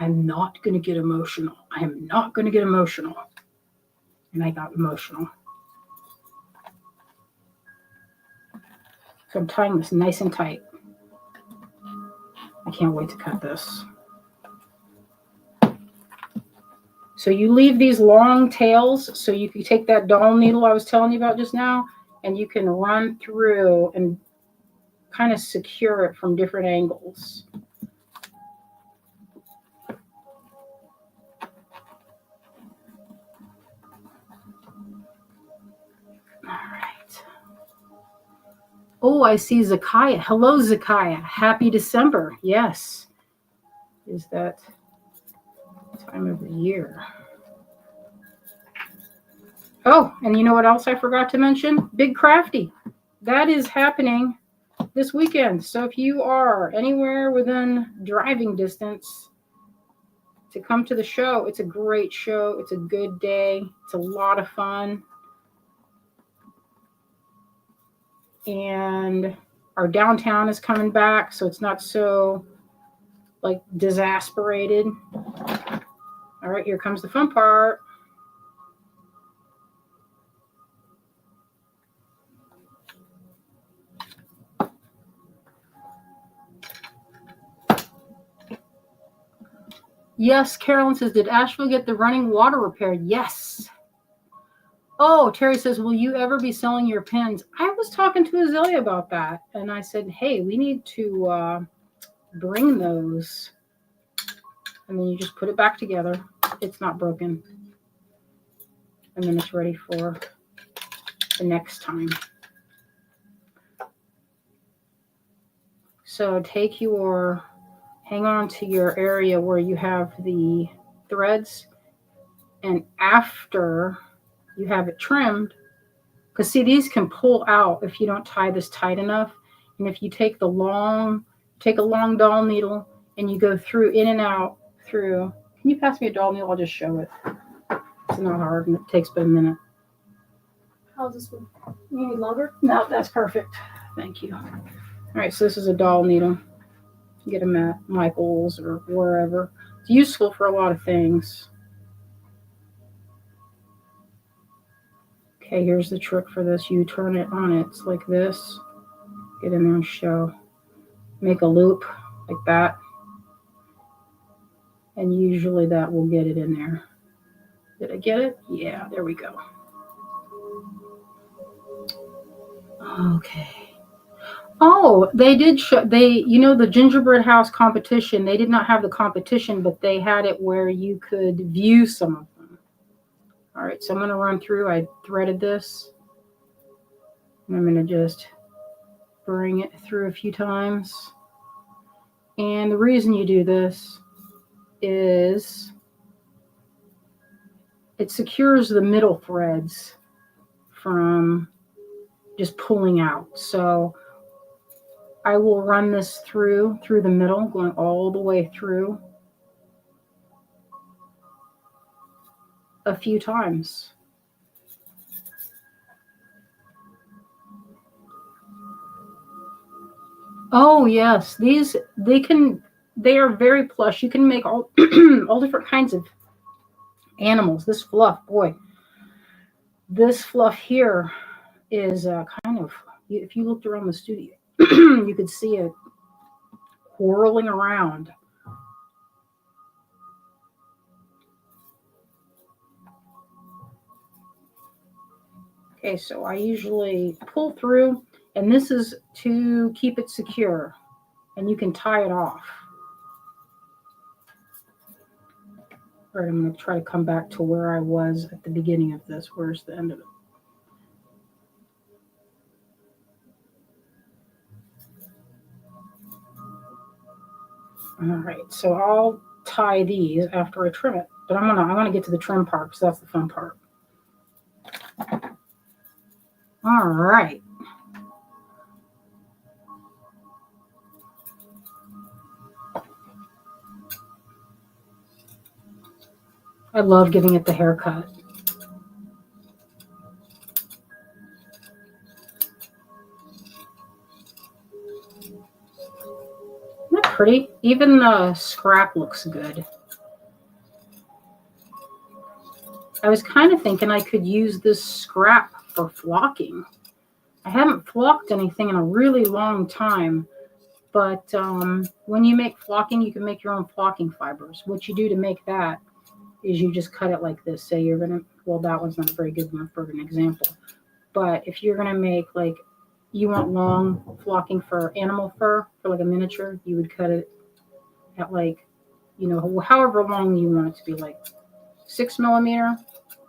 I'm not going to get emotional. I am not going to get emotional. And I got emotional. So I'm tying this nice and tight. I can't wait to cut this. So you leave these long tails so you can take that doll needle I was telling you about just now and you can run through and kind of secure it from different angles. All right. Oh, I see Zakaya. Hello, Zakaya. Happy December. Yes. Is that time of the year? Oh, and you know what else I forgot to mention? Big Crafty. That is happening this weekend. So if you are anywhere within driving distance to come to the show, it's a great show. It's a good day. It's a lot of fun. And our downtown is coming back, so it's not so like disasperated. All right, here comes the fun part. Yes, Carolyn says, did Asheville get the running water repaired? Yes. Oh, Terry says, will you ever be selling your pins? I was talking to Azalea about that, and I said, hey, we need to bring those. And then you just put it back together. It's not broken. And then it's ready for the next time. So hang on to your area where you have the threads, and after you have it trimmed, because see, these can pull out if you don't tie this tight enough. And if you take a long doll needle and you go through, in and out through. Can you pass me a doll needle? I'll just show it. It's not hard and it takes but a minute. How's this one? You need longer? No, that's perfect. Thank you. All right, so this is a doll needle. You get them at Michael's or wherever. It's useful for a lot of things. Okay, here's the trick for this. You turn it on it. It's like this. Get in there and show. Make a loop like that. And usually that will get it in there. Did I get it? Yeah, there we go. Okay. Oh, they did show, the gingerbread house competition, they did not have the competition, but they had it where you could view some of them. All right, so I'm going to run through. I threaded this. And I'm going to just bring it through a few times. And the reason you do this is it secures the middle threads from just pulling out. So I will run this through the middle, going all the way through a few times. Oh yes, they are very plush. You can make all all different kinds of animals. This fluff, boy, this fluff here is kind of, if you looked around the studio, you could see it whirling around. Okay, so I usually pull through, and this is to keep it secure, and you can tie it off. All right, I'm going to try to come back to where I was at the beginning of this. Where's the end of it? All right, so I'll tie these after I trim it, but I want to get to the trim part because that's the fun part. All right. I love giving it the haircut. Isn't that pretty? Even the scrap looks good. I was kind of thinking I could use this scrap for flocking. I haven't flocked anything in a really long time, but when you make flocking, you can make your own flocking fibers. What you do to make that is you just cut it like this. Say you're going to, well, that one's not very good enough for an example. But if you're going to make like, you want long flocking for animal fur, for like a miniature, you would cut it at like, you know, however long you want it to be, like 6 millimeter,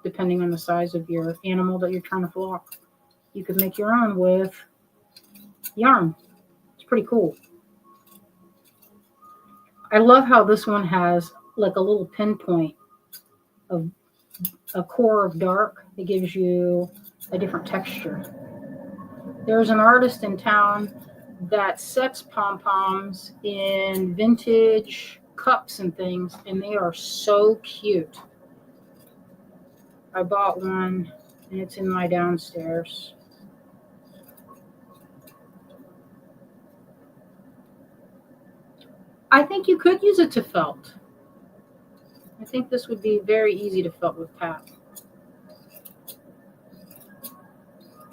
depending on the size of your animal that you're trying to flock. You could make your own with yarn. It's pretty cool. I love how this one has like a little pinpoint of a core of dark. It gives you a different texture. There's an artist in town that sets pom-poms in vintage cups and things, and they are so cute. I bought one, and it's in my downstairs. I think you could use it to felt. I think this would be very easy to felt with tap.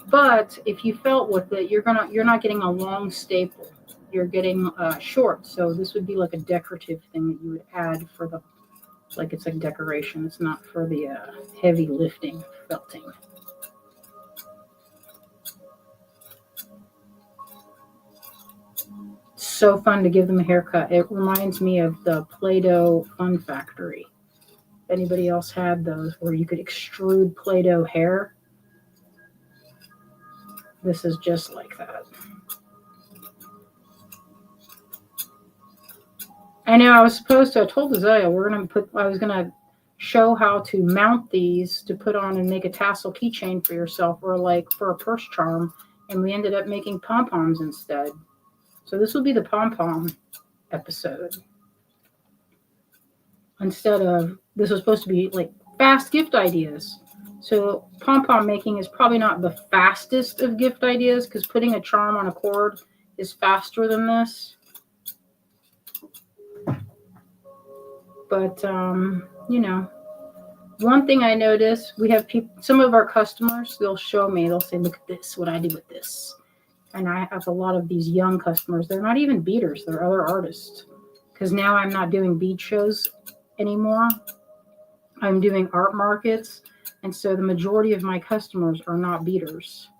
But if you felt with it, you're not getting a long staple. You're getting short. So this would be like a decorative thing that you would add for the, like it's like decoration. It's not for the heavy lifting felting. So fun to give them a haircut. It reminds me of the Play-Doh Fun Factory. If anybody else had those where you could extrude Play-Doh hair, this is just like that. I know I was supposed to, I told Azalea I was gonna show how to mount these to put on and make a tassel keychain for yourself or like for a purse charm, and we ended up making pom-poms instead. So this will be the pom-pom episode. Instead of, this was supposed to be like fast gift ideas. So pom-pom making is probably not the fastest of gift ideas because putting a charm on a cord is faster than this. But, you know, one thing I noticed, we have people, some of our customers, they'll show me, they'll say, look at this, what I did with this. And I have a lot of these young customers. They're not even beaders. They're other artists. Because now I'm not doing bead shows anymore. I'm doing art markets. And so the majority of my customers are not beaders.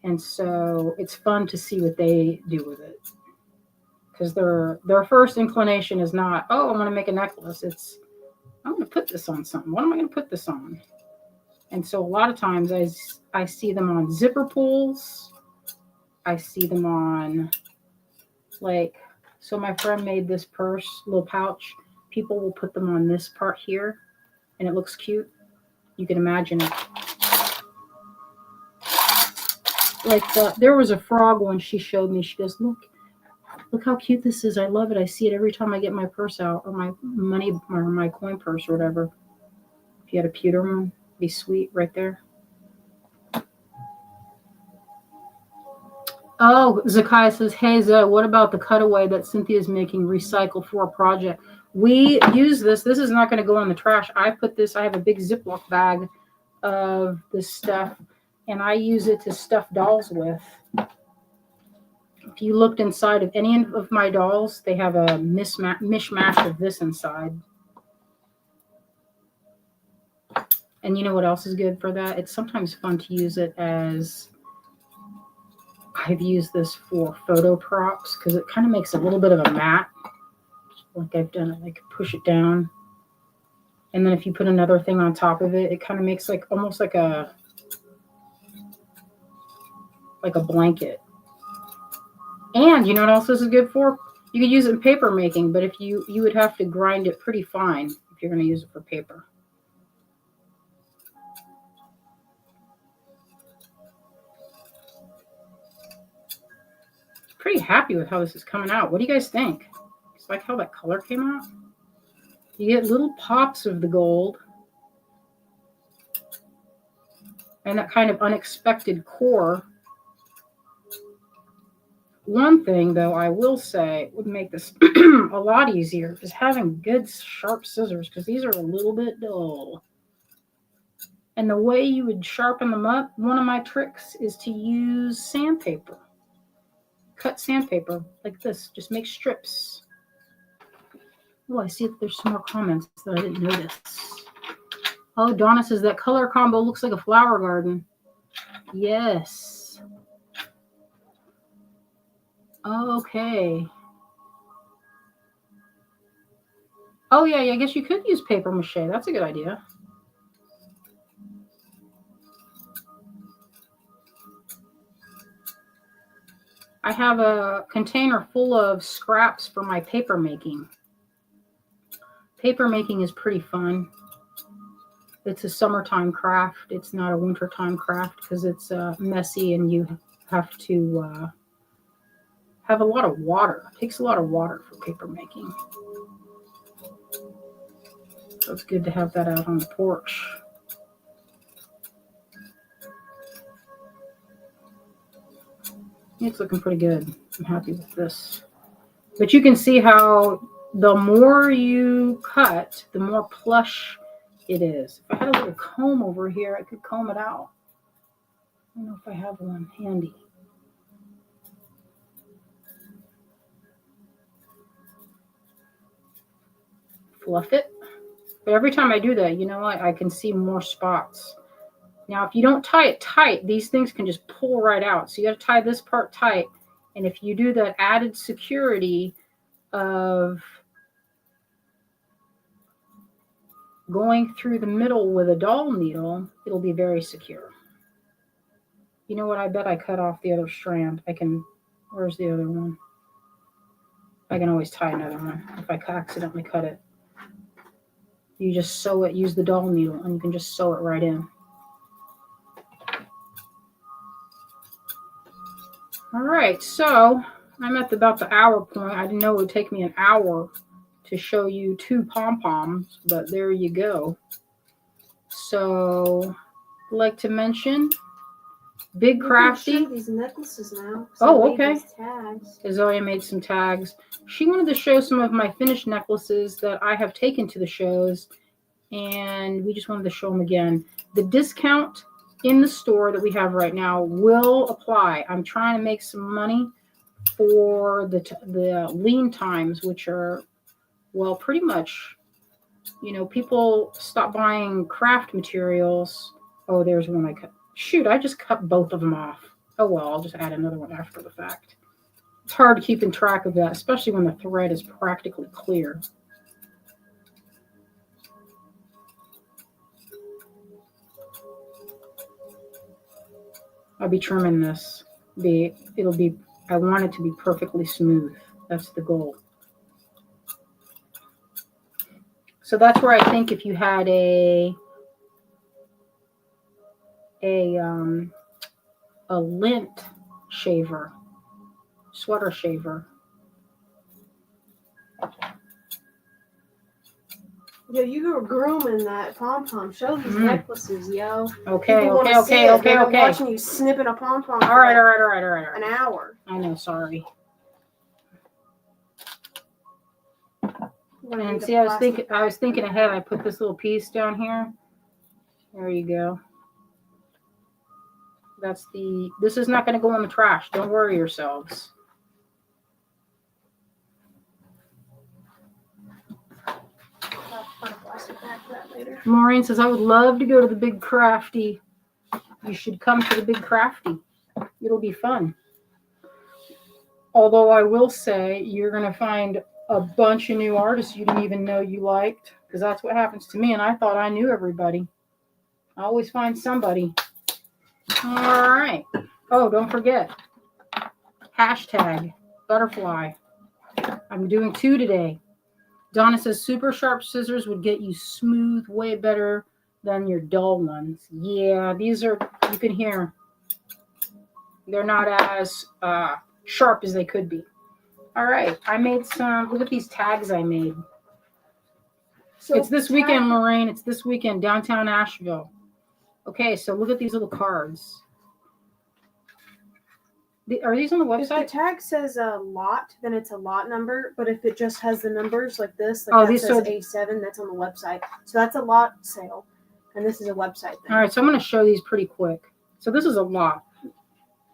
And so it's fun to see what they do with it. Because their first inclination is not, oh, I'm going to make a necklace. It's, I'm going to put this on something. What am I going to put this on? And so a lot of times I see them on zipper pulls. I see them on, like, so my friend made this purse, little pouch. People will put them on this part here, and it looks cute. You can imagine it. Like, there was a frog one she showed me. She goes, look how cute this is. I love it. I see it every time I get my purse out, or my money, or my coin purse, or whatever. If you had a pewter one, it'd be sweet right there. Oh, Zakai says, hey, Zoe, what about the cutaway that Cynthia's making recycle for a project? We use this. This is not going to go in the trash. I have a big Ziploc bag of this stuff, and I use it to stuff dolls with. If you looked inside of any of my dolls, they have a mishmash of this inside. And you know what else is good for that? It's sometimes fun to use it as... I've used this for photo props because it kind of makes a little bit of a mat. Like I've done it, I can push it down And then if you put another thing on top of it, it kind of makes like almost like a blanket. And you know what else this is good for? You could use it in paper making, but if you would have to grind it pretty fine if you're going to use it for paper. Pretty happy with how this is coming out. What do you guys think? Just like how that color came out? You get little pops of the gold and that kind of unexpected core. One thing, though, I will say would make this a lot easier is having good sharp scissors, because these are a little bit dull. And the way you would sharpen them up, one of my tricks is to use sandpaper. Cut sandpaper like this. Just make strips. Oh, I see that there's some more comments that I didn't notice. Oh, Donna says that color combo looks like a flower garden. Yes. Okay. Oh, yeah, I guess you could use paper mache. That's a good idea. I have a container full of scraps for my paper making. Paper making is pretty fun. It's a summertime craft. It's not a wintertime craft because it's messy and you have to have a lot of water. It takes a lot of water for paper making. So it's good to have that out on the porch. It's looking pretty good. I'm happy with this. But you can see how the more you cut, the more plush it is. If I had a little comb over here, I could comb it out. I don't know if I have one handy. Fluff it. But every time I do that, you know what? I can see more spots. Now, if you don't tie it tight, these things can just pull right out. So you got to tie this part tight. And if you do that added security of going through the middle with a doll needle, it'll be very secure. You know what? I bet I cut off the other strand. Where's the other one? I can always tie another one if I accidentally cut it. You just sew it, use the doll needle, and you can just sew it right in. All right, so I'm at about the hour point. I didn't know it would take me an hour to show you 2 pom-poms, but there you go. So, I'd like to mention Big Crafty. You can show these necklaces now. Oh, okay. Tags. Azalea made some tags. She wanted to show some of my finished necklaces that I have taken to the shows, and we just wanted to show them again. The discount in the store that we have right now will apply. I'm trying to make some money for the lean times, which are, well, pretty much, people stop buying craft materials. Oh, there's one I cut. Shoot, I just cut both of them off. Oh, well, I'll just add another one after the fact. It's hard keeping track of that, especially when the thread is practically clear. I'll be trimming this. I want it to be perfectly smooth. That's the goal. So that's where I think if you had a lint shaver, sweater shaver. Yo, you were grooming that pom-pom. Show these necklaces, yo. Okay. Watching you snipping a pom-pom. All right. An hour. I know, sorry. And see, I was thinking ahead. I put this little piece down here. There you go. This is not going to go in the trash. Don't worry yourselves. Maureen says, I would love to go to the Big Crafty. You should come to the Big Crafty. It'll be fun. Although I will say you're going to find a bunch of new artists you didn't even know you liked. because that's what happens to me. And I thought I knew everybody. I always find somebody. All right. Oh, don't forget. Hashtag butterfly. I'm doing 2 today. Donna says super sharp scissors would get you smooth way better than your dull ones. Yeah, these are, you can hear, they're not as sharp as they could be. All right, I made some, look at these tags I made. So it's this weekend, Lorraine. It's this weekend, downtown Asheville. Okay, so look at these little cards. Are these on the website? If the tag says a lot, then it's a lot number. But if it just has the numbers like this, like that says A7, that's on the website. So that's a lot sale. And this is a website thing. All right, so I'm going to show these pretty quick. So this is a lot.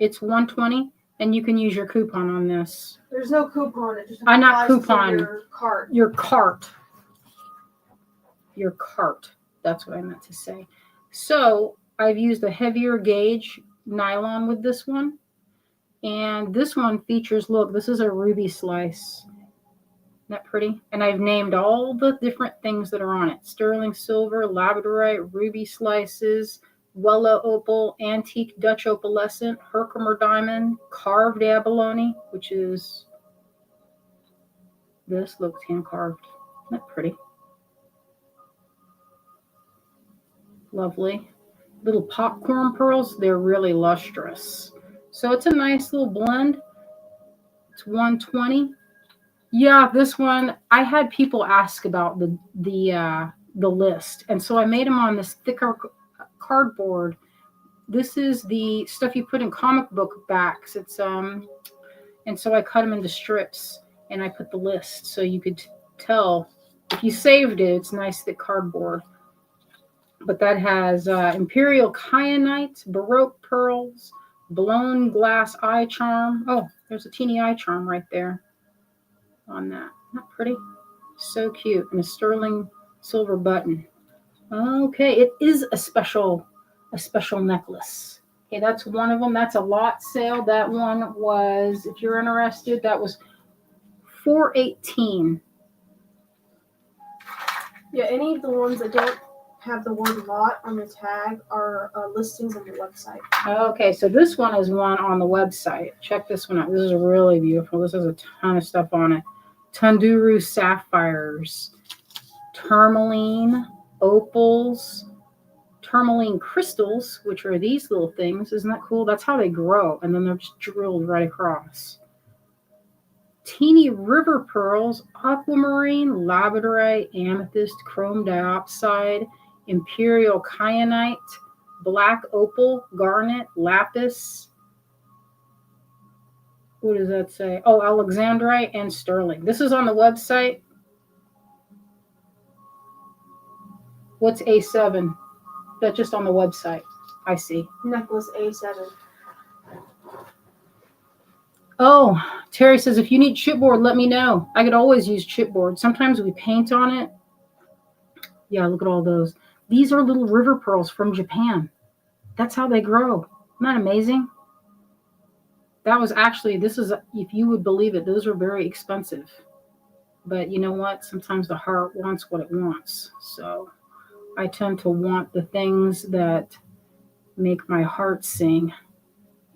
It's $120, and you can use your coupon on this. There's no coupon. It just not coupon. Your cart. Your cart. Your cart. That's what I meant to say. So I've used a heavier gauge nylon with this one. And this one features, look, this is a ruby slice. Isn't that pretty? And I've named all the different things that are on it. Sterling silver, labradorite, ruby slices, Wella opal, antique Dutch opalescent, Herkimer diamond, carved abalone, which is this, looks hand carved. Isn't that pretty? Lovely. Little popcorn pearls, they're really lustrous. So it's a nice little blend. It's $120. Yeah, this one, I had people ask about the list. And so I made them on this thicker cardboard. This is the stuff you put in comic book backs. It's and so I cut them into strips and I put the list so you could tell if you saved it. It's nice thick cardboard. But that has imperial kyanite, baroque pearls, blown glass eye charm. Oh, there's a teeny eye charm right there on that. Not pretty? So cute. And a sterling silver button. Okay, it is a special necklace. Okay, that's one of them. That's a lot sale. That one was, if you're interested, that was $418. Yeah, any of the ones that don't have the word lot on the tag are listings on the website. Okay, so this one is one on the website. Check this one out. This is really beautiful. This has a ton of stuff on it. Tunduru sapphires, tourmaline opals, tourmaline crystals, which are these little things. Isn't that cool? That's how they grow, and then they're just drilled right across. Teeny river pearls, aquamarine, labradorite, amethyst, chrome diopside, imperial kyanite, black opal, garnet, lapis. What does that say? Oh, alexandrite and sterling. This is on the website. What's A7? That's just on the website. I see. Necklace A7. Oh, Terry says, if you need chipboard, let me know. I could always use chipboard. Sometimes we paint on it. Yeah, look at all those. These are little river pearls from Japan. That's how they grow. Isn't that amazing? That was actually, this is, if you would believe it, those are very expensive. But you know what? Sometimes the heart wants what it wants. So I tend to want the things that make my heart sing.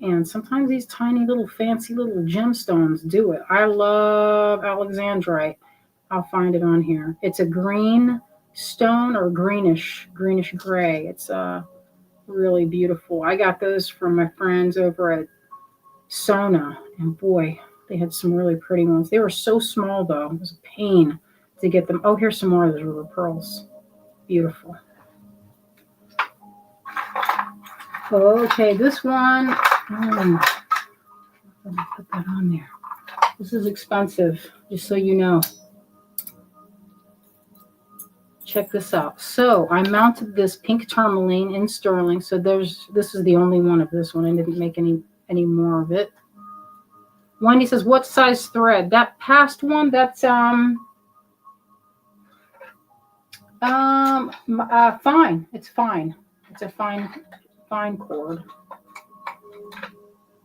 And sometimes these tiny little fancy little gemstones do it. I love alexandrite. I'll find it on here. It's a green stone or greenish gray. It's really beautiful. I got those from my friends over at Sona. And boy, they had some really pretty ones. They were so small though. It was a pain to get them. Oh, here's some more of those river pearls. Beautiful. Okay, this one. Let me put that on there. This is expensive, just so you know. Check this out. So I mounted this pink tourmaline in sterling. So this is the only one of this one. I didn't make any more of it. Wendy says, what size thread? That past one, that's fine. It's fine. It's a fine cord.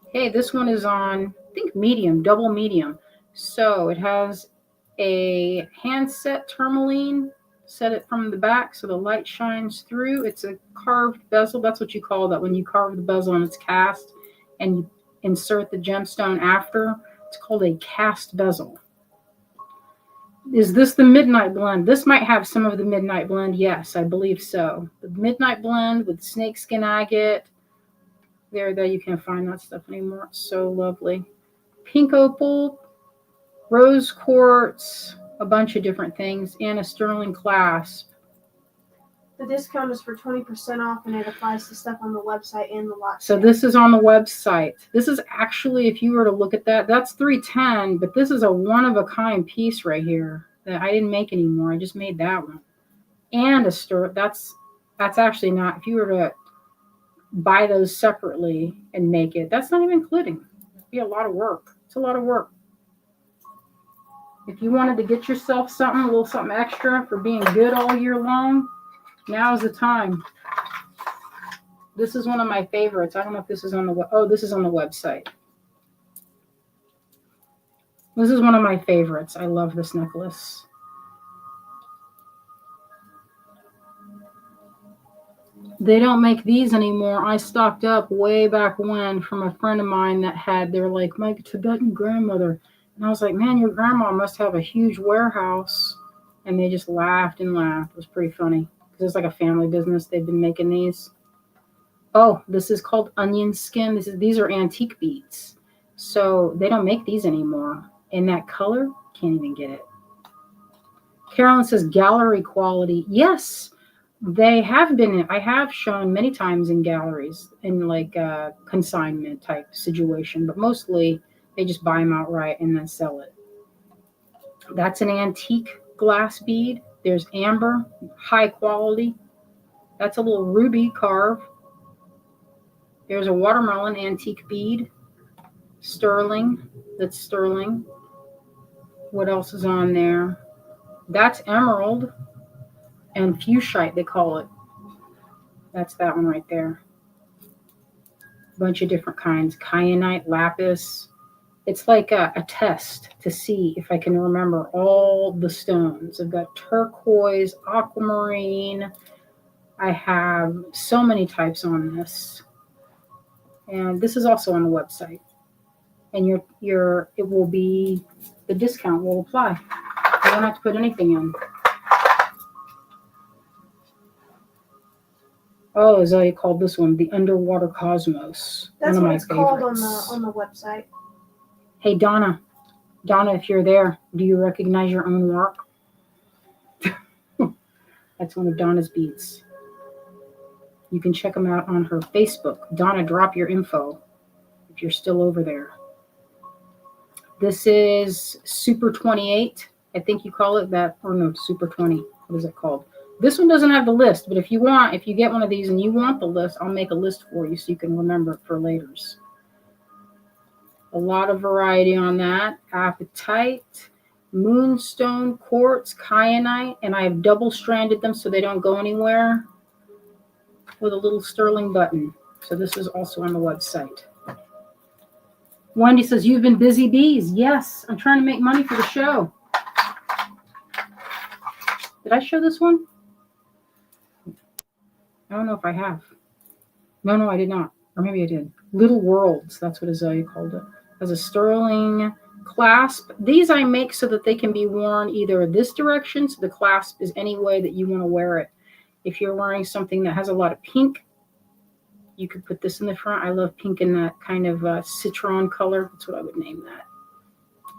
Okay, this one is on, I think, medium, double medium. So it has a handset tourmaline Set it from the back so the light shines through. It's a carved bezel. That's what you call that when you carve the bezel and it's cast and you insert the gemstone after. It's called a cast bezel. Is this the Midnight Blend? This might have some of the Midnight Blend. Yes, I believe so. The Midnight Blend with snakeskin agate. There, you can't find that stuff anymore. It's so lovely. Pink opal, rose quartz, a bunch of different things, and a sterling clasp. The discount is for 20% off, and it applies to stuff on the website and the lot. So this is on the website. This is actually, if you were to look at that, that's $310, but this is a one-of-a-kind piece right here that I didn't make anymore. I just made that one. And a stir. That's actually not, if you were to buy those separately and make it, that's not even including. It'd be a lot of work. It's a lot of work. If you wanted to get yourself something, a little something extra for being good all year long, now's the time. This is one of my favorites. I don't know if this is on the this is on the website. This is one of my favorites. I love this necklace. They don't make these anymore. I stocked up way back when from a friend of mine that had, they were like, my Tibetan grandmother. And I was like, man, your grandma must have a huge warehouse. And they just laughed and laughed. It was pretty funny. Because it's like a family business. They've been making these. Oh, this is called onion skin. These are antique beads. So they don't make these anymore. In that color, can't even get it. Carolyn says gallery quality. Yes, they have been. I have shown many times in galleries in like a consignment type situation, but mostly they just buy them outright and then sell it. That's an antique glass bead. There's amber, high quality. That's a little ruby carve. There's a watermelon antique bead. Sterling. That's sterling. What else is on there? That's emerald and fuchsite, they call it. That's that one right there. Bunch of different kinds. Kyanite, lapis. It's like a test to see if I can remember all the stones. I've got turquoise, aquamarine. I have so many types on this. And this is also on the website. And it will be, the discount will apply. I don't have to put anything in. Oh, Azalea called this one the Underwater Cosmos. That's one of what my it's favorites. called on the website. Hey, Donna. Donna, if you're there, do you recognize your own work? That's one of Donna's beads. You can check them out on her Facebook. Donna, drop your info if you're still over there. This is Super 28. I think you call it that. Or no, Super 20. What is it called? This one doesn't have the list, but if you get one of these and you want the list, I'll make a list for you so you can remember it for laters. A lot of variety on that. Apatite, moonstone, quartz, kyanite, and I have double-stranded them so they don't go anywhere with a little sterling button. So this is also on the website. Wendy says, you've been busy bees. Yes, I'm trying to make money for the show. Did I show this one? I don't know if I have. No, I did not. Or maybe I did. Little Worlds, that's what Azalea called it. Has a sterling clasp. These I make so that they can be worn either this direction, so the clasp is any way that you want to wear it. If you're wearing something that has a lot of pink, you could put this in the front. I love pink in that kind of citron color. That's what I would name that.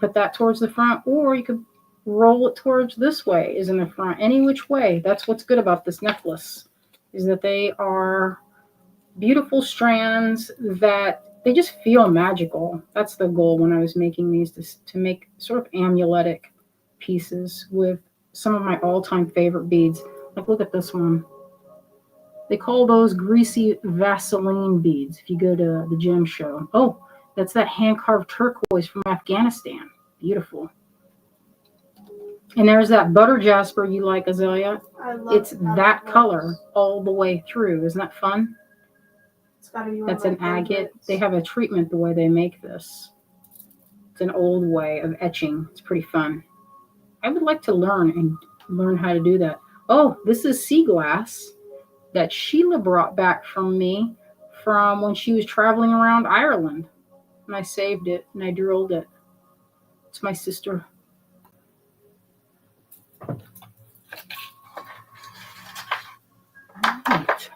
Put that towards the front, or you could roll it towards this way, is in the front. Any which way. That's what's good about this necklace, is that they are beautiful strands that they just feel magical. That's the goal when I was making these, to make sort of amuletic pieces with some of my all-time favorite beads. Like, look at this one. They call those greasy Vaseline beads if you go to the gem show. Oh, that's that hand-carved turquoise from Afghanistan. Beautiful. And there's that butter jasper you like, Azalea. I love It's that color all the way through. Isn't that fun? It's gotta be one That's of an my agate. favorites. They have a treatment the way they make this. It's an old way of etching. It's pretty fun. I would like to learn how to do that. Oh, this is sea glass that Sheila brought back from me from when she was traveling around Ireland. And I saved it and I drilled it. It's my sister. Right.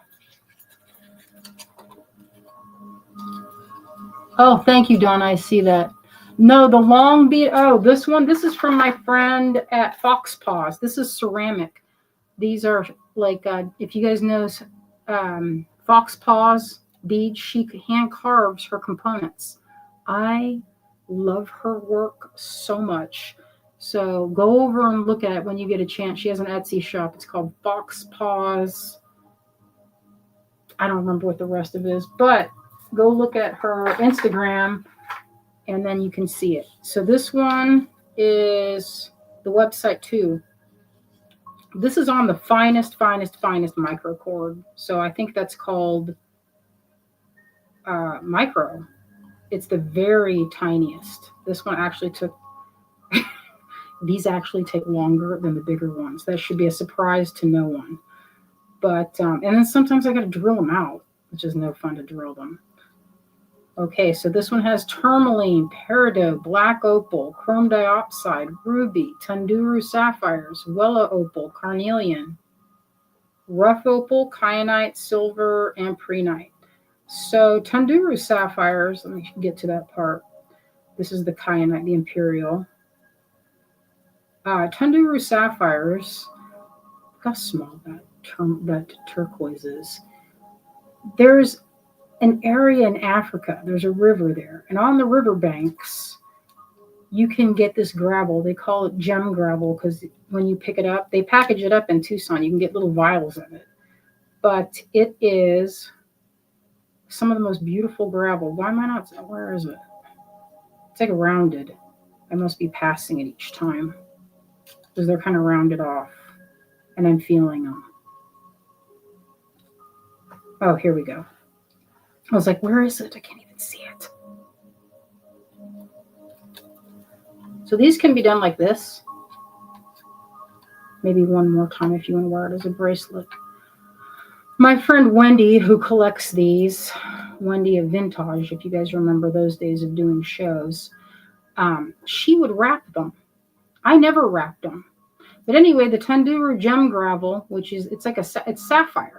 Oh, thank you, Donna. I see that. No, the long bead. Oh, this one. This is from my friend at Fox Paws. This is ceramic. These are like, if you guys know Fox Paws beads, she hand carves her components. I love her work so much. So go over and look at it when you get a chance. She has an Etsy shop. It's called Fox Paws. I don't remember what the rest of it is, but go look at her Instagram and then you can see it. So this one is the website too. This is on the finest microcord. So I think that's called micro. It's the very tiniest. This one actually took, these actually take longer than the bigger ones. That should be a surprise to no one. But, and then sometimes I got to drill them out, which is no fun to drill them. Okay, so this one has tourmaline, peridot, black opal, chrome diopside, ruby, tunduru sapphires, Wella opal, carnelian, rough opal, kyanite, silver, and prehnite. So tunduru sapphires, let me get to that part. This is the kyanite, the imperial. Tunduru sapphires, look how small that turquoise is. There's an area in Africa, there's a river there, and on the riverbanks, you can get this gravel. They call it gem gravel because when you pick it up, they package it up in Tucson. You can get little vials of it. But it is some of the most beautiful gravel. Why am I not? Where is it? It's like rounded. I must be passing it each time because they're kind of rounded off. And I'm feeling them. Oh, here we go. I was like, where is it? I can't even see it. So these can be done like this. Maybe one more time if you want to wear it as a bracelet. My friend Wendy, who collects these, Wendy of Vintage, if you guys remember those days of doing shows, she would wrap them. I never wrapped them. But anyway, the Tunduru gem gravel, which is, it's sapphire.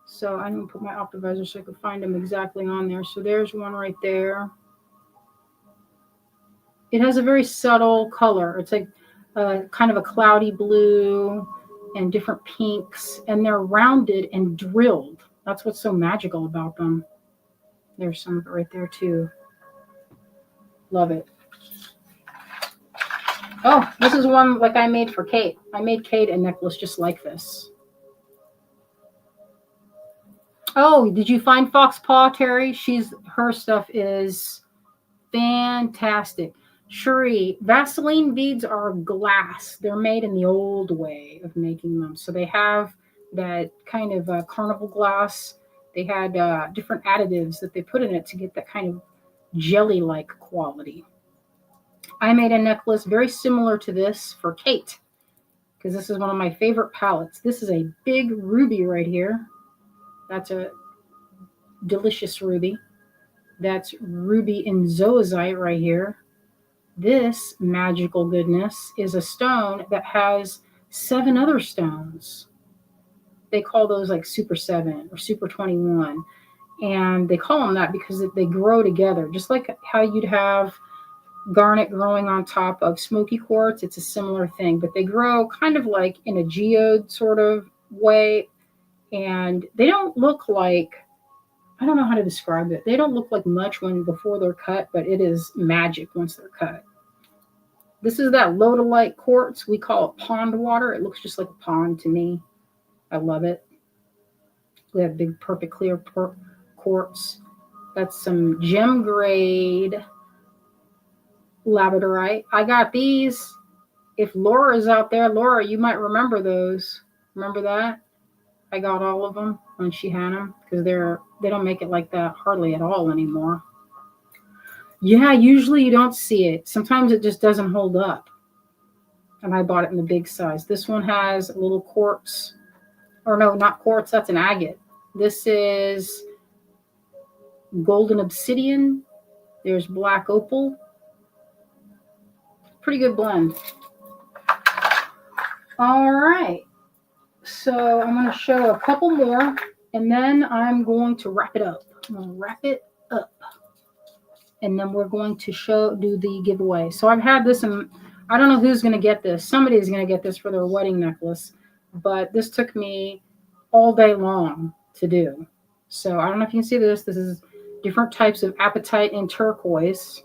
So I'm going to put my optivisor so I can find them exactly on there. So there's one right there. It has a very subtle color. It's like kind of a cloudy blue and different pinks. And they're rounded and drilled. That's what's so magical about them. There's some of it right there too. Love it. Oh, this is one like I made for Kate. I made Kate a necklace just like this. Oh, did you find Fox Paw, Terry? Her stuff is fantastic. Shuri, Vaseline beads are glass. They're made in the old way of making them. So they have that kind of carnival glass. They had different additives that they put in it to get that kind of jelly-like quality. I made a necklace very similar to this for Kate because this is one of my favorite palettes. This is a big ruby right here. That's a delicious ruby. That's ruby in zoisite right here. This magical goodness is a stone that has 7 other stones. They call those like Super 7 or Super 21. And they call them that because they grow together. Just like how you'd have garnet growing on top of smoky quartz, it's a similar thing. But they grow kind of like in a geode sort of way. And they don't look like, I don't know how to describe it. They don't look like much before they're cut, but it is magic once they're cut. This is that lodolite quartz. We call it pond water. It looks just like a pond to me. I love it. We have big perfect clear quartz. That's some gem grade labradorite. I got these. If Laura's out there, Laura, you might remember those. Remember that? I got all of them when she had them because they don't make it like that hardly at all anymore. Yeah, usually you don't see it. Sometimes it just doesn't hold up. and I bought it in the big size. This one has a little quartz, or no, not quartz, that's an agate. This is golden obsidian. There's black opal. Pretty good blend. All right. So I'm going to show a couple more, and then I'm going to wrap it up. I'm going to wrap it up. And then we're going to do the giveaway. So I've had this, and I don't know who's going to get this. Somebody's going to get this for their wedding necklace. But this took me all day long to do. So I don't know if you can see this. This is different types of apatite and turquoise.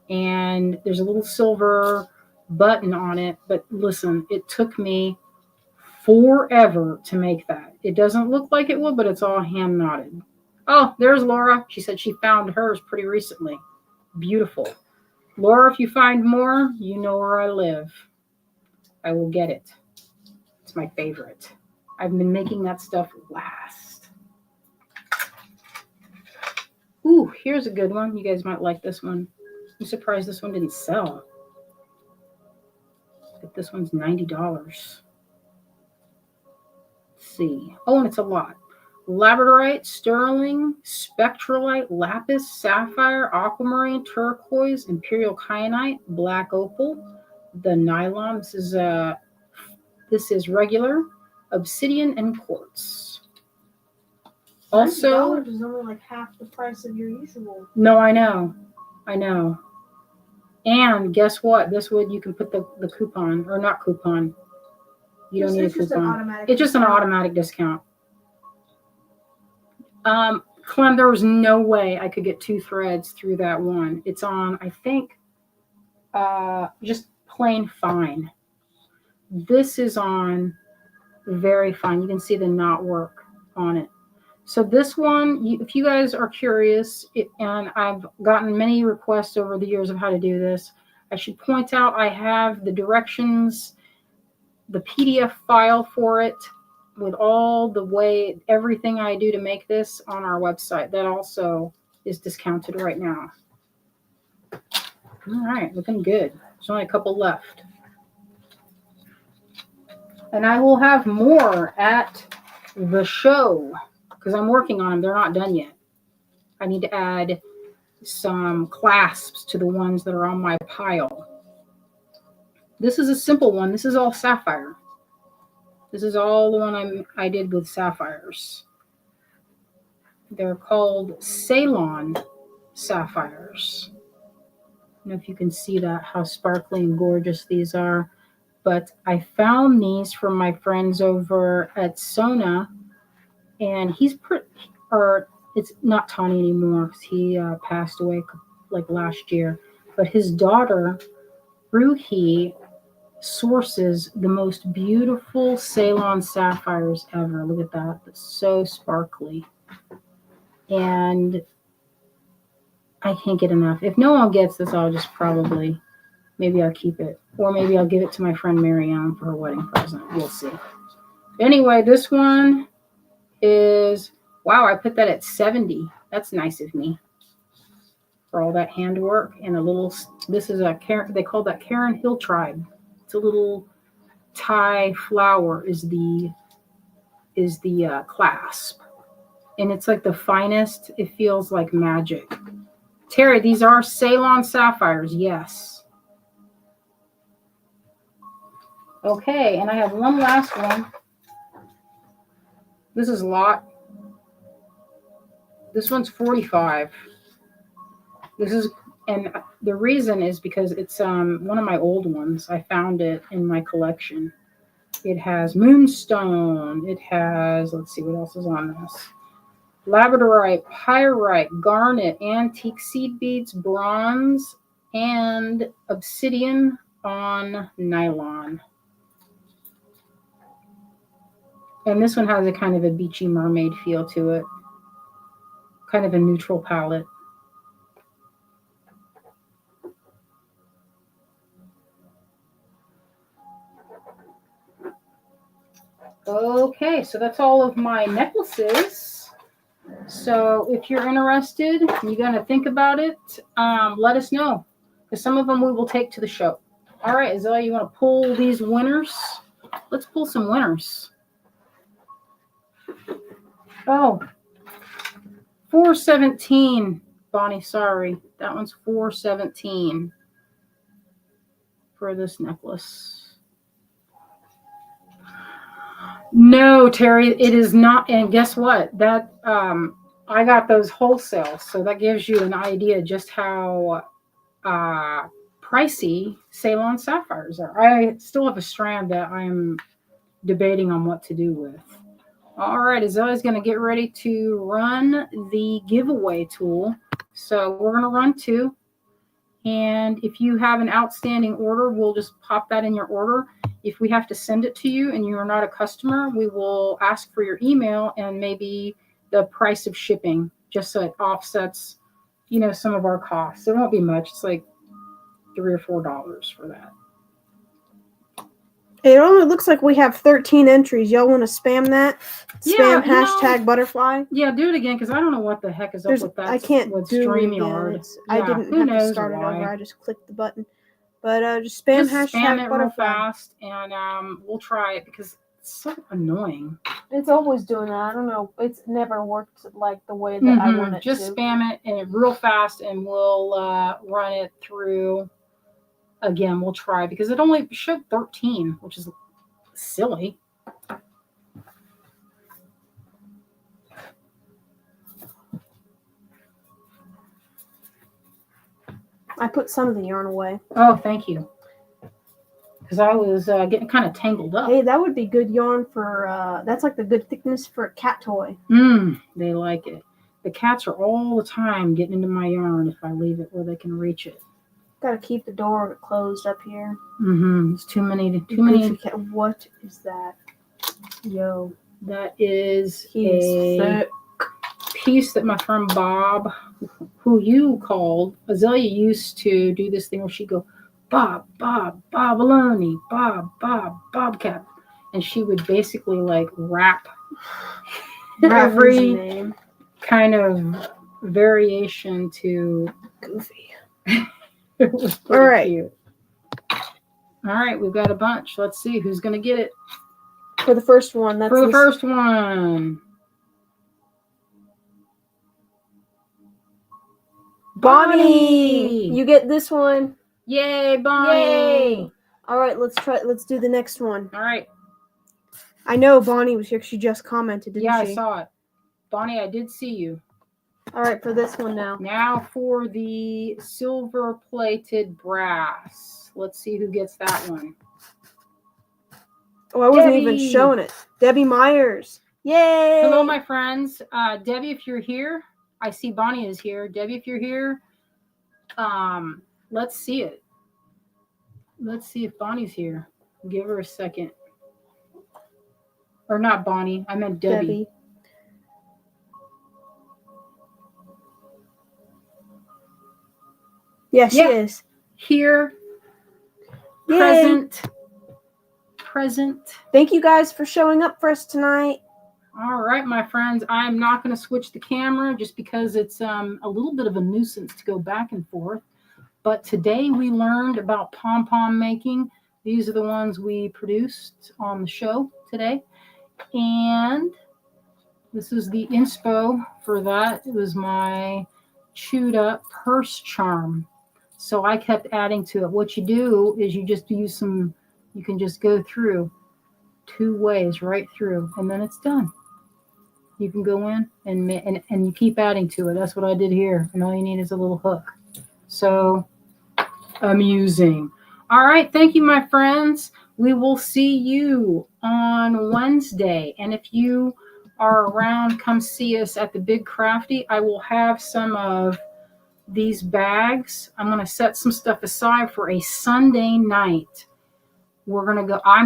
And there's a little silver button on it. But listen, it took me forever to make that. It doesn't look like it will, but it's all hand knotted. Oh, there's Laura. She said she found hers pretty recently. Beautiful. Laura, if you find more, you know where I live. I will get it. It's my favorite. I've been making that stuff last. Ooh, here's a good one. You guys might like this one. I'm surprised this one didn't sell. But this one's $90. Let's see. Oh, and it's a lot. Labradorite, sterling, spectralite, lapis, sapphire, aquamarine, turquoise, imperial kyanite, black opal, the nylon. This is regular, obsidian, and quartz. Also, $90 is only like half the price of your usual. No, I know. And guess what? This would, you can put the coupon, or not coupon. You don't need a coupon. It's just an automatic discount. Clem, there was no way I could get 2 threads through that one. It's on, I think, just plain fine. This is on very fine. You can see the knot work on it. So this one, if you guys are curious, and I've gotten many requests over the years of how to do this, I should point out I have the directions, the PDF file for it, with all everything I do to make this on our website. That also is discounted right now. All right, looking good. There's only a couple left. And I will have more at the show because I'm working on them. They're not done yet. I need to add some clasps to the ones that are on my pile. This is a simple one. This is all sapphire. This is all the one I did with sapphires. They're called Ceylon sapphires. I don't know if you can see that, how sparkly and gorgeous these are. But I found these from my friends over at Sona, and it's not Tawny anymore because he passed away like last year. But his daughter, Ruhi, sources the most beautiful Ceylon sapphires ever. Look at that. It's so sparkly. And I can't get enough. If no one gets this, I'll just maybe I'll keep it. Or maybe I'll give it to my friend Marianne for her wedding present. We'll see. Anyway, this one is, wow, I put that at 70. That's nice of me. For all that handwork. And this is they call that Karen Hill Tribe. It's a little Thai flower is the clasp. And it's like the finest. It feels like magic. Terry, these are Ceylon sapphires. Yes. Okay, and I have one last one. This is a lot. This one's 45. And the reason is because it's one of my old ones. I found it in my collection. It has moonstone. It has, let's see what else is on this. Labradorite, pyrite, garnet, antique seed beads, bronze, and obsidian on nylon. And this one has a kind of a beachy mermaid feel to it. Kind of a neutral palette. Okay, so that's all of my necklaces. So if you're interested, you're going to think about it, let us know. Because some of them we will take to the show. All right, Azalea, you want to pull these winners? Let's pull some winners. Oh, 417. Bonnie, sorry. That one's 417 for this necklace. No, Terry, it is not. And guess what? That I got those wholesale, so that gives you an idea just how pricey Ceylon sapphires are. I still have a strand that I'm debating on what to do with. All right, Azalea's going to get ready to run the giveaway tool. So we're going to run 2. And if you have an outstanding order, we'll just pop that in your order. If we have to send it to you and you are not a customer, we will ask for your email and maybe the price of shipping, just so it offsets, some of our costs. It won't be much. It's like $3 or $4 for that. It only looks like we have 13 entries. Y'all want to spam that? Spam hashtag butterfly? Yeah, do it again because I don't know what the heck is up with that. I can't with do StreamYard. it again. I didn't have to start it over. I just clicked the button. But just spam hashtag it butterfly. Real fast, and we'll try it because it's so annoying. It's always doing that. I don't know. It's never worked like the way that I want it to. Just spam it and real fast, and we'll run it through. Again, we'll try because it only showed 13, which is silly. I put some of the yarn away. Oh, thank you. Because I was getting kind of tangled up. Hey, that would be good yarn for, that's like the good thickness for a cat toy. They like it. The cats are all the time getting into my yarn if I leave it where they can reach it. Gotta keep the door closed up here. It's too many. What is that? Yo. That is a piece that my friend Bob, who you called, Azalea used to do this thing where she'd go, Bob, Bobaloni, Bobcat. And she would basically like rap every name. Kind of variation to Goofy. It was pretty cute. All right, we've got a bunch. Let's see who's going to get it. For the first one. First one. Bonnie! You get this one. Yay, Bonnie! Yay! All right, let's do the next one. All right. I know Bonnie was here. She just commented, didn't she? Yeah, I saw it. Bonnie, I did see you. All right, for this one now. Now for the silver-plated brass. Let's see who gets that one. Oh, I wasn't even showing it. Debbie Myers. Yay! Hello, my friends. Debbie, if you're here, I see Bonnie is here. Debbie, if you're here, let's see it. Let's see if Bonnie's here. Give her a second. Or not Bonnie. I meant Debbie. Yeah, she is. Here. Yay. Present. Thank you guys for showing up for us tonight. All right, my friends. I'm not going to switch the camera just because it's a little bit of a nuisance to go back and forth. But today we learned about pom-pom making. These are the ones we produced on the show today. And this is the inspo for that. It was my chewed up purse charm. So I kept adding to it. What you do is you just use you can just go through 2 ways right through, and then it's done. You can go in and you keep adding to it. That's what I did here. And all you need is a little hook. So amusing. All right. Thank you, my friends. We will see you on Wednesday. And if you are around, come see us at the Big Crafty. I will have some of these bags. I'm going to set some stuff aside for a Sunday night. I'm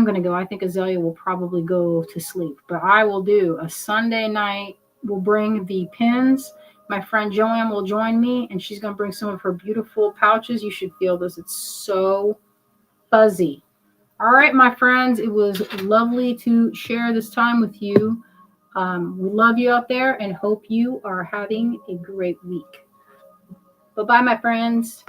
going to go. I think Azalea will probably go to sleep, but I will do a Sunday night. We'll bring the pins. My friend Joanne will join me, and she's going to bring some of her beautiful pouches. You should feel this. It's so fuzzy. All right, my friends. It was lovely to share this time with you. We love you out there and hope you are having a great week. Bye-bye, my friends.